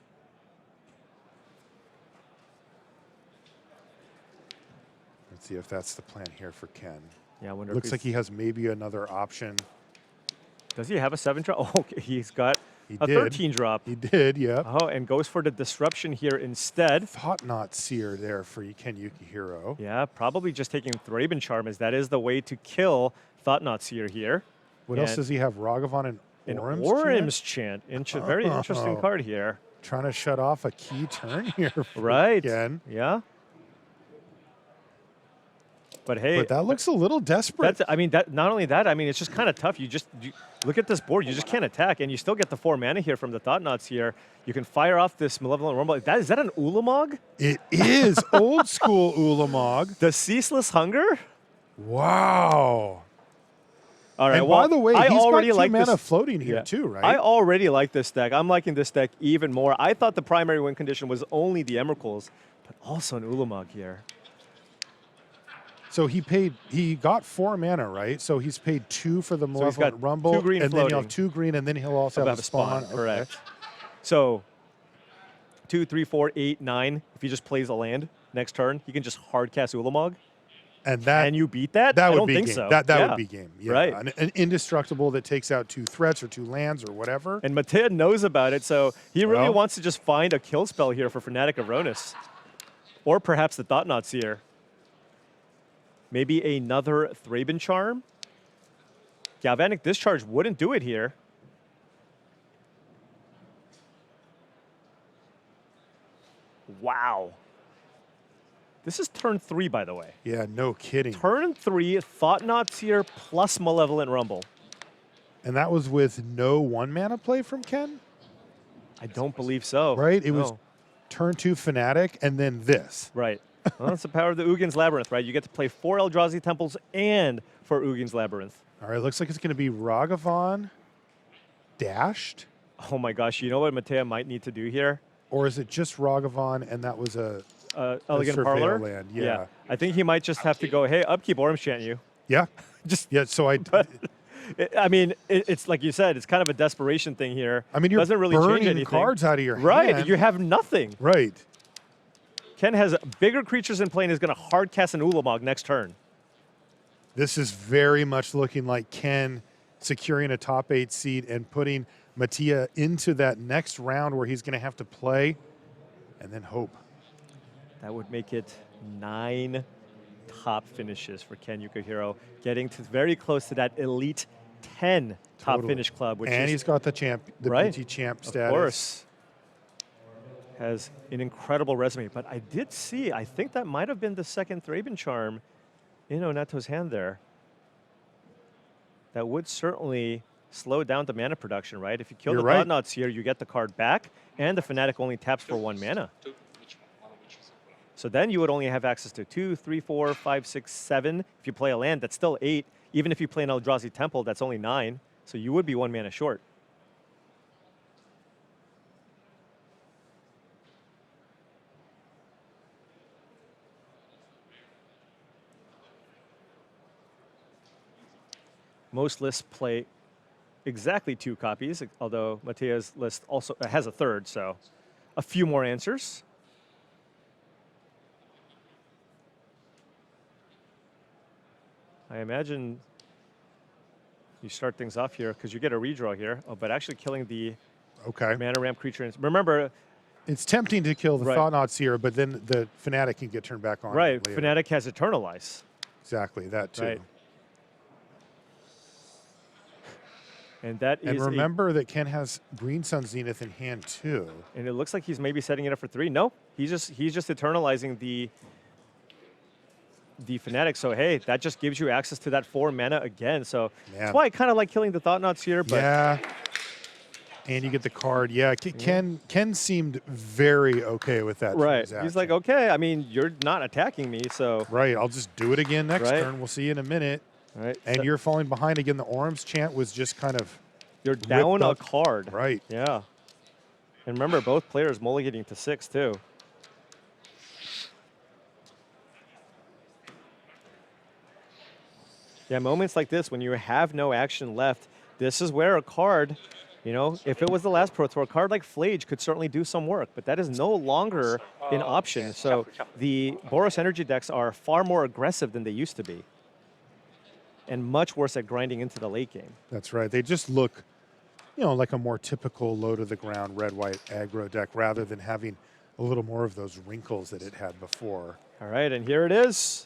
Let's see if that's the plan here for Ken. Yeah, I wonder Looks if like he has maybe another option. does he have a 7 drop? Oh, okay, he's got He a did. 13 drop. He did, yeah. Oh, and goes for the Disruption here instead. Thought Not Seer there for Ken Yukuhiro. Yeah, probably just taking Thraben Charm, as that is the way to kill Thought Not Seer here. What else does he have? Ragavan and An Orim's Orim's Chant. Very interesting Oh. card here. Trying to shut off a key turn here. For Right. Ken. Yeah. But hey, But that looks a little desperate. that's, I mean, that not only that, I mean, it's just kind of tough. You look at this board, you just can't attack, and you still get the 4 mana here from the Thought Knots here. You can fire off this Malevolent Rumble. Is that an Ulamog? It is old school Ulamog. The Ceaseless Hunger? Wow. All right. And well, by the way, I he's already got 2 like mana this. floating here Yeah. too, right? I already like this deck. I'm liking this deck even more. I thought the primary win condition was only the Emrakul's, but also an Ulamog here. So he got 4 mana, right? So he's paid 2 for the he's got Malevolent Rumble, 2 green and then he'll floating. have 2 green, and then he'll also have a spawn. Okay. Correct. So 2, 3, 4, 8, 9. If he just plays a land next turn, he can just hard cast Ulamog. And that Can you beat that? that I would don't be think game. so. That Yeah. would be game. Yeah. Right. An indestructible that takes out 2 threats or 2 lands or whatever. And Mattia knows about it, so he really Well. wants to just find a kill spell here for Fanatic of Ronus. Or perhaps the Thought Knot Seer. Maybe another Thraben Charm? Galvanic Discharge wouldn't do it here. Wow. This is turn 3, by the way. Yeah, no kidding. Turn 3, Thought Knot Seer plus Malevolent Rumble. And that was with no 1 mana play from Ken, I don't believe so. right? It was No. turn 2 Fanatic and then this. Right. Well, that's the power of the Ugin's Labyrinth, right? You get to play 4 Eldrazi Temples and 4 Ugin's Labyrinth. All right, looks like it's going to be Ragavan dashed, Oh my gosh, you know what Mattia might need to do here? or is it just Ragavan and that was a Elegant Surveil Parlor? land, yeah. I think he might just have to go, hey, upkeep Orim's Chant you. yeah, Just, yeah. So I mean, it's like you said, it's kind of a desperation thing here. I mean, you're Doesn't really change burning anything. cards out of your Right, hand. you have nothing. Right. Ken has bigger creatures in play and is going to hard cast an Ulamog next turn. This is very much looking like Ken securing a top 8 seed and putting Mattia into that next round where he's going to have to play and then hope. That would make it 9 top finishes for Ken Yukuhiro, getting to very close to that elite 10 top Totally. finish club, which And is, he's got the right, PT champ of status. course, has an incredible resume. But I did see, I think that might have been the second Thraben Charm in Oneto's hand there. That would certainly slow down the mana production, right? If you kill You're the right. Thought Knots here, you get the card back, and the Fanatic only taps for 1 mana. So then you would only have access to 2, 3, 4, 5, 6, 7. If you play a land, that's still 8. Even if you play an Eldrazi Temple, that's only 9. So you would be 1 mana short. Most lists play exactly 2 copies, although Mattia's list also has a third, so a few more answers. I imagine you start things off here because you get a redraw here, but actually killing the Okay. mana ramp creature. Remember, It's tempting to kill the Right. Thought-Knots here, but then the Fanatic can get turned back on. right, later. Fnatic has Eternalize. Exactly, that too. Right. And that And is remember that Ken has Green Sun Zenith in hand too. and it looks like he's maybe setting it up for 3. No, he's just eternalizing the Fnatic. So hey, that just gives you access to that 4 mana again. So Man. that's why I kind of like killing the Thought-Knots here. But Yeah. And you get the card. Yeah, Ken seemed very okay with that. right, he's transaction. like, okay, I mean, you're not attacking me, so Right, I'll just do it again next Right. turn. We'll see you in a minute. right. And so you're falling behind again. The Orms chant was just kind of you're down a up. card. right. Yeah. And remember, both players mulliganing to 6 too. Yeah, moments like this when you have no action left, this is where a card, you know, if it was the last Pro Tour, a card like Flage could certainly do some work, but that is no longer an option. So the Boros Energy decks are far more aggressive than they used to be, and much worse at grinding into the late game. That's right. They just look, like a more typical low to the ground red-white aggro deck rather than having a little more of those wrinkles that it had before. All right, and here it is.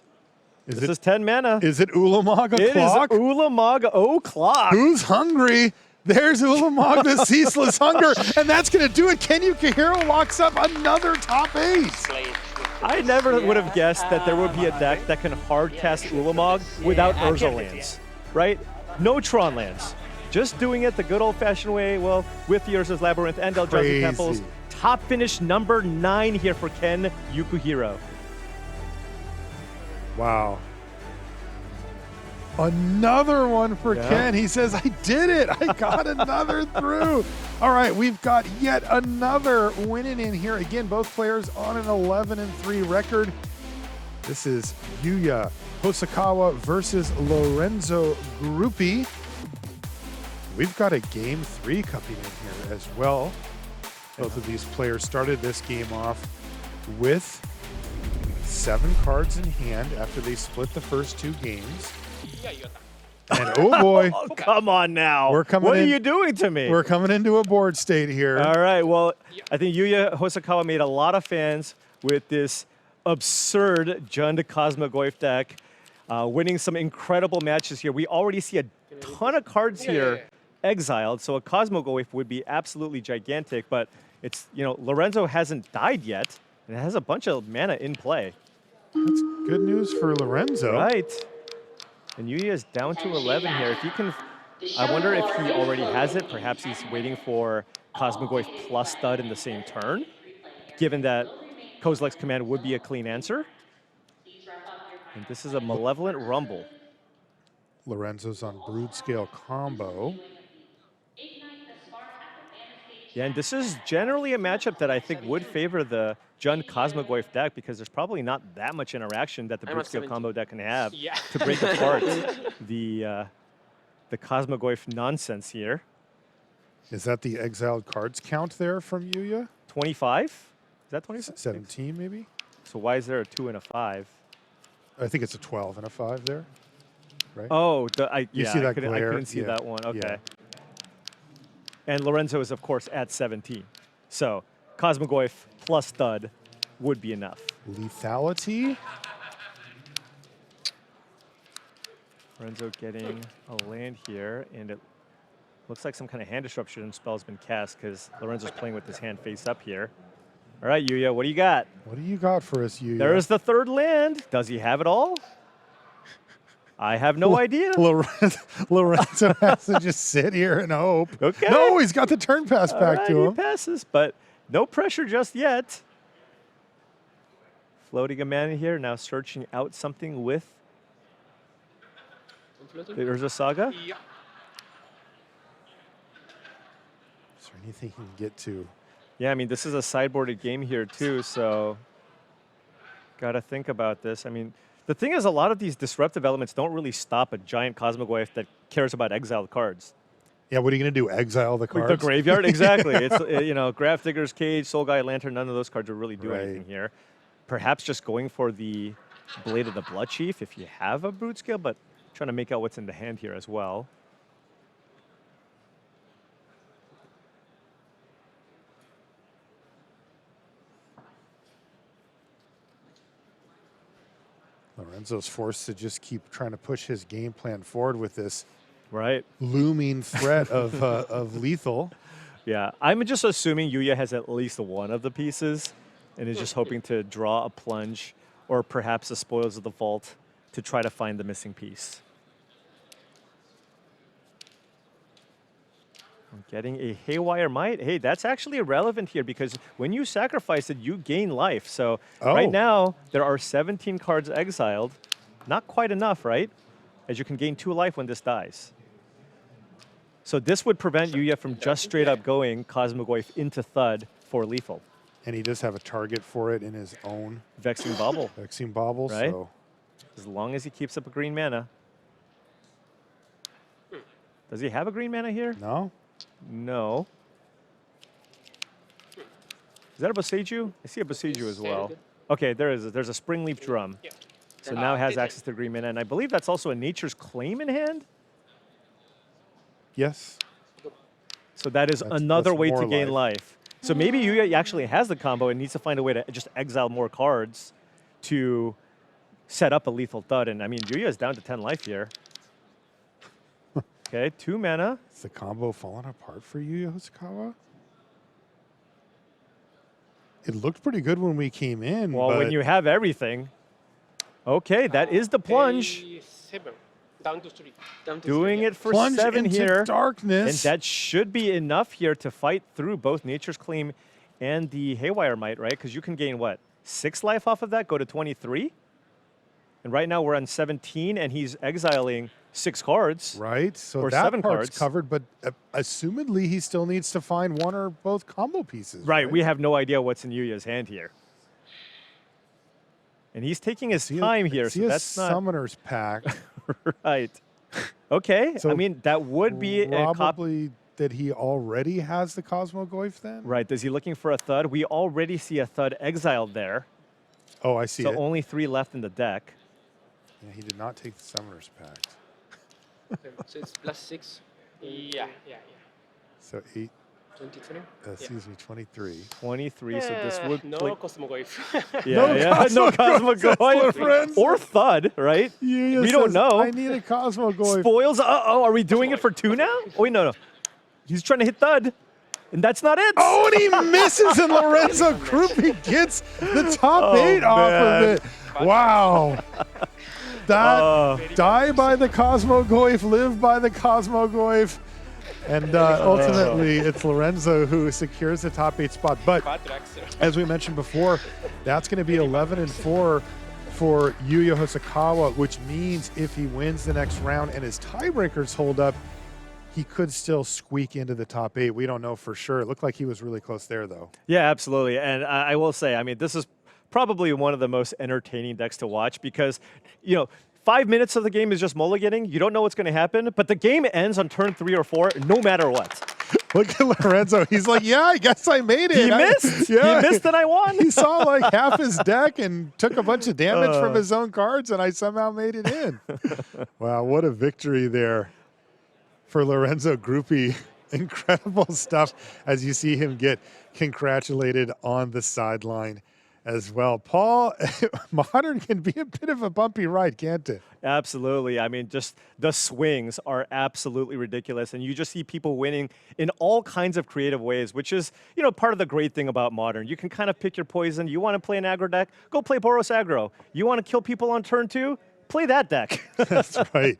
Is This it is 10 mana. is it Ulamog It is o'clock? Ulamog o'clock. Who's hungry? There's Ulamog, the ceaseless hunger, and that's going to do it. Ken Yukuhiro locks up another top ace. I never would have guessed that there would be a deck that can hard cast Ulamog without Urza lands, right? No Tron lands. Just doing it the good old-fashioned way, well, with the Urza's Labyrinth and Eldrazi Crazy. Temples. Top finish number 9 here for Ken Yukuhiro. Wow. Another one for Yeah. Ken. He says, I did it. I got another through. All right, we've got yet another winning in here. Again, both players on an 11-3 record. This is Yuya Hosokawa versus Lorenzo Gruppi. We've got a game 3 coming in here as well. Both of these players started this game off with 7 cards in hand after they split the first 2 games. And oh boy, Oh, come on now. We're coming What are in- you doing to me? we're coming into a board state here. All right, well, I think Yuya Hosokawa made a lot of fans with this absurd Jund Cosmogoyf deck, winning some incredible matches here. We already see a ton of cards here exiled, so a Cosmogoyf would be absolutely gigantic, but it's, Lorenzo hasn't died yet, and it has a bunch of mana in play. That's good news for Lorenzo. Right. And Yuya is down to 11 here. If you can, I wonder if he already has it. Perhaps he's waiting for Cosmogoyf plus Stud in the same turn, given that Kozilek's command would be a clean answer. And this is a Malevolent Rumble. Lorenzo's on Brood Scale combo. Yeah, and this is generally a matchup that I think would favor the Jund Cosmogoyf deck because there's probably not that much interaction that the I'm Brute at Scale 17. combo deck can have Yeah. to break apart the Cosmogoyf nonsense here. Is that the exiled cards count there from Yuya? 25? Is that 25? 17 maybe? So why is there a 2 and a 5? I think it's a 12 and a 5 there. Right? Oh, You yeah, see that I glare? couldn't see Yeah, that one. Okay. yeah. And Lorenzo is, of course, at 17. So Cosmogoyf plus Stud would be enough. Lethality? Lorenzo getting a land here, and it looks like some kind of hand disruption spell has been cast because Lorenzo's playing with his hand face up here. All right, Yuya, what do you got? What do you got for us, Yuya? There's the third land. Does he have it all? I have no idea. Lorenzo has to just sit here and hope. Okay. No, he's got the turn pass back All to right, him. he passes, but no pressure just yet. Floating a mana here, now searching out something with the Urza Saga. Yeah. Is there anything he can get to? Yeah, I mean, this is a sideboarded game here too, so got to think about this. I mean, The thing is, a lot of these disruptive elements don't really stop a giant Cosmogoyf that cares about exiled cards. Yeah, what are you going to do? Exile the cards? Like the graveyard, exactly. It's Grafdigger's Cage, Soul Guy Lantern. None of those cards will really do anything here. Perhaps just going for the Blade of the Blood Chief if you have a Brute Scale, but trying to make out what's in the hand here as well. Lorenzo's forced to just keep trying to push his game plan forward with this looming threat of lethal. Yeah, I'm just assuming Yuya has at least one of the pieces and is just hoping to draw a plunge or perhaps the Spoils of the Vault to try to find the missing piece. I'm getting a Haywire Might. Hey, that's actually irrelevant here because when you sacrifice it, you gain life. So right now, there are 17 cards exiled. Not quite enough, right? As you can gain 2 life when this dies. So this would prevent Yuya from just straight up going Cosmogoyf into Thud for lethal. And he does have a target for it in his own. Vexing Bauble. Vexing Bauble, right? So. As long as he keeps up a green mana. Does he have a green mana here? No. No. Is that a Boseiju? I see a Boseiju as well. Okay, there's a Springleaf Drum. So now has access to green mana, and I believe that's also a Nature's Claim in hand? Yes. So that is another way to gain life. So maybe Yuya actually has the combo and needs to find a way to just exile more cards to set up a lethal Thud. And I mean, Yuya is down to 10 life here. Okay, 2 mana. Is the combo falling apart for you, Hosokawa? It looked pretty good when we came in. Well, when you have everything. Okay, that is the plunge. 7. Down to 3. Doing it for plunge 7 into here. darkness. And that should be enough here to fight through both Nature's Claim and the Haywire Might, right? Because you can gain, what, 6 life off of that, go to 23? And right now we're on 17, and he's exiling 6 cards. Right, so or that 7 part's cards. covered, but assumedly he still needs to find one or both combo pieces. Right, we have no idea what's in Yuya's hand here. And he's taking his time here, so that's not... Summoner's Pack. Right. Okay, So I mean, that would be probably that he already has the Cosmogoyf then? Right, is he looking for a Thud? We already see a Thud exiled there. Oh, I see So it. only 3 left in the deck. Yeah, he did not take the Summoner's Pact. So it's +6. Yeah. So 8, 23? excuse me, 23. 23, so this would... No like- Cosmogoyf. Yeah, no Cosmogoyf. Lorenzo. Or Thud, right? Yuya We don't says, know. I need a Cosmogoyf. Spoils, uh-oh, are we doing it for 2 now? Oh, wait, no. He's trying to hit Thud, and that's not it. Oh, and he misses, and Lorenzo Gruppi gets the top 8 off of it. Wow. That die by the Cosmogoyf, live by the Cosmogoyf. And ultimately, it's Lorenzo who secures the top 8 spot. But as we mentioned before, that's going to be 11-4 for Yuya Hosokawa, which means if he wins the next round and his tiebreakers hold up, he could still squeak into the top 8. We don't know for sure. It looked like he was really close there, though. Yeah, absolutely. And I will say, I mean, this is probably one of the most entertaining decks to watch because, 5 minutes of the game is just mulliganing. You don't know what's going to happen, but the game ends on turn 3 or 4, no matter what. Look at Lorenzo. He's like, yeah, I guess I made it. He missed. Yeah. He missed and I won. He saw like half his deck and took a bunch of damage from his own cards, and I somehow made it in. Wow, what a victory there for Lorenzo Gruppi. Incredible stuff as you see him get congratulated on the sideline as well. Paul, Modern can be a bit of a bumpy ride, can't it? Absolutely. I mean, just the swings are absolutely ridiculous. And you just see people winning in all kinds of creative ways, which is, part of the great thing about Modern. You can kind of pick your poison. You want to play an aggro deck? Go play Boros Aggro. You want to kill people on turn 2? Play that deck. That's right.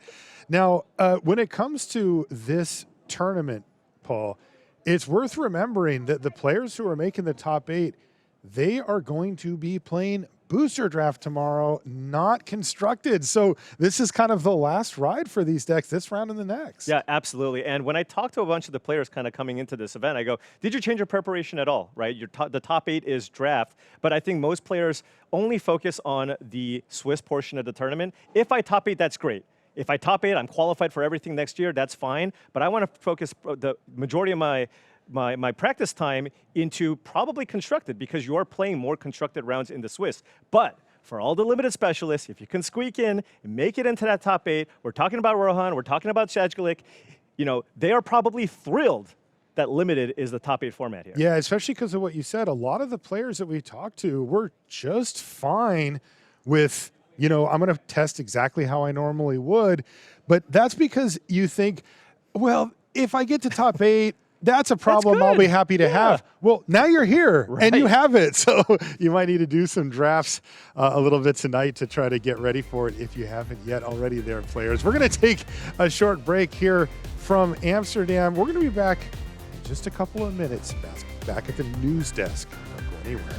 Now, when it comes to this tournament, Paul, it's worth remembering that the players who are making the top 8, they are going to be playing booster draft tomorrow, not constructed. So this is kind of the last ride for these decks this round and the next. Yeah, absolutely. And when I talked to a bunch of the players kind of coming into this event, I go, did you change your preparation at all, right? The top 8 is draft, but I think most players only focus on the Swiss portion of the tournament. If I top 8, that's great. If I top 8, I'm qualified for everything next year, that's fine. But I want to focus the majority of my practice time into probably constructed, because you are playing more constructed rounds in the Swiss. But for all the limited specialists, if you can squeak in and make it into that top 8, we're talking about Rohan, we're talking about Shajgalik, they are probably thrilled that limited is the top 8 format here. Yeah, especially because of what you said. A lot of the players that we talked to were just fine with, I'm going to test exactly how I normally would. But that's because you think, well, if I get to top 8, that's a problem I'll be happy to have. Well, now you're here and you have it. So you might need to do some drafts a little bit tonight to try to get ready for it if you haven't yet already there, players. We're going to take a short break here from Amsterdam. We're going to be back in just a couple of minutes back at the news desk. Don't go anywhere.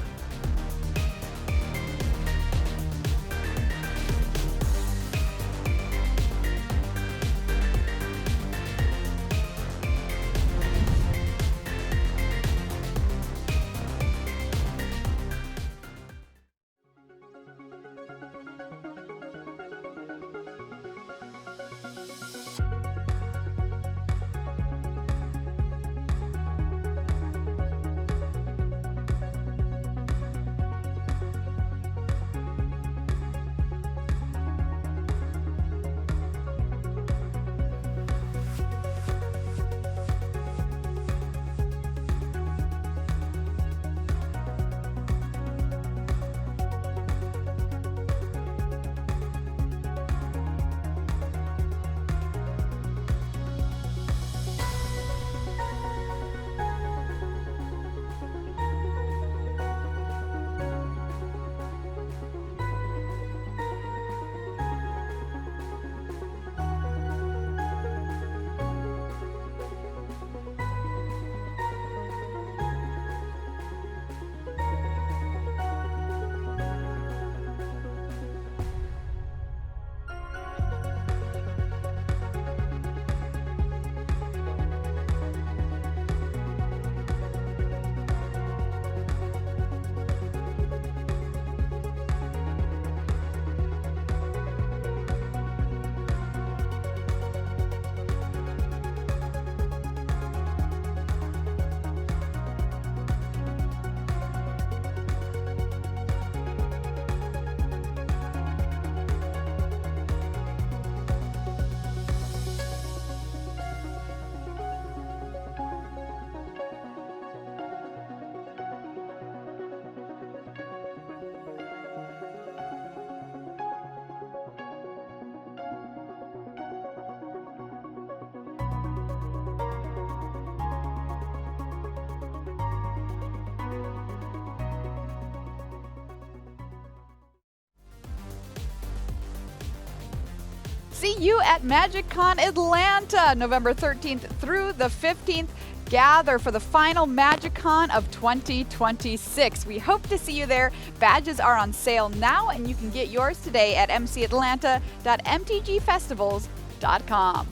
See you at MagicCon Atlanta, November 13th through the 15th. Gather for the final MagicCon of 2026. We hope to see you there. Badges are on sale now, and you can get yours today at mcatlanta.mtgfestivals.com.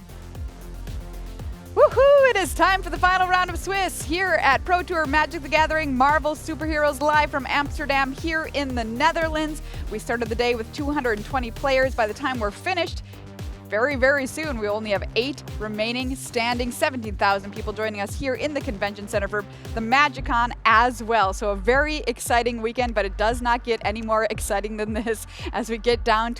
Woohoo! It is time for the final round of Swiss here at Pro Tour Magic the Gathering Marvel Superheroes live from Amsterdam here in the Netherlands. We started the day with 220 players. By the time we're finished, very, very soon, we only have 8 remaining standing, 17,000 people joining us here in the Convention Center for the MagicCon as well. So a very exciting weekend, but it does not get any more exciting than this as we get down to our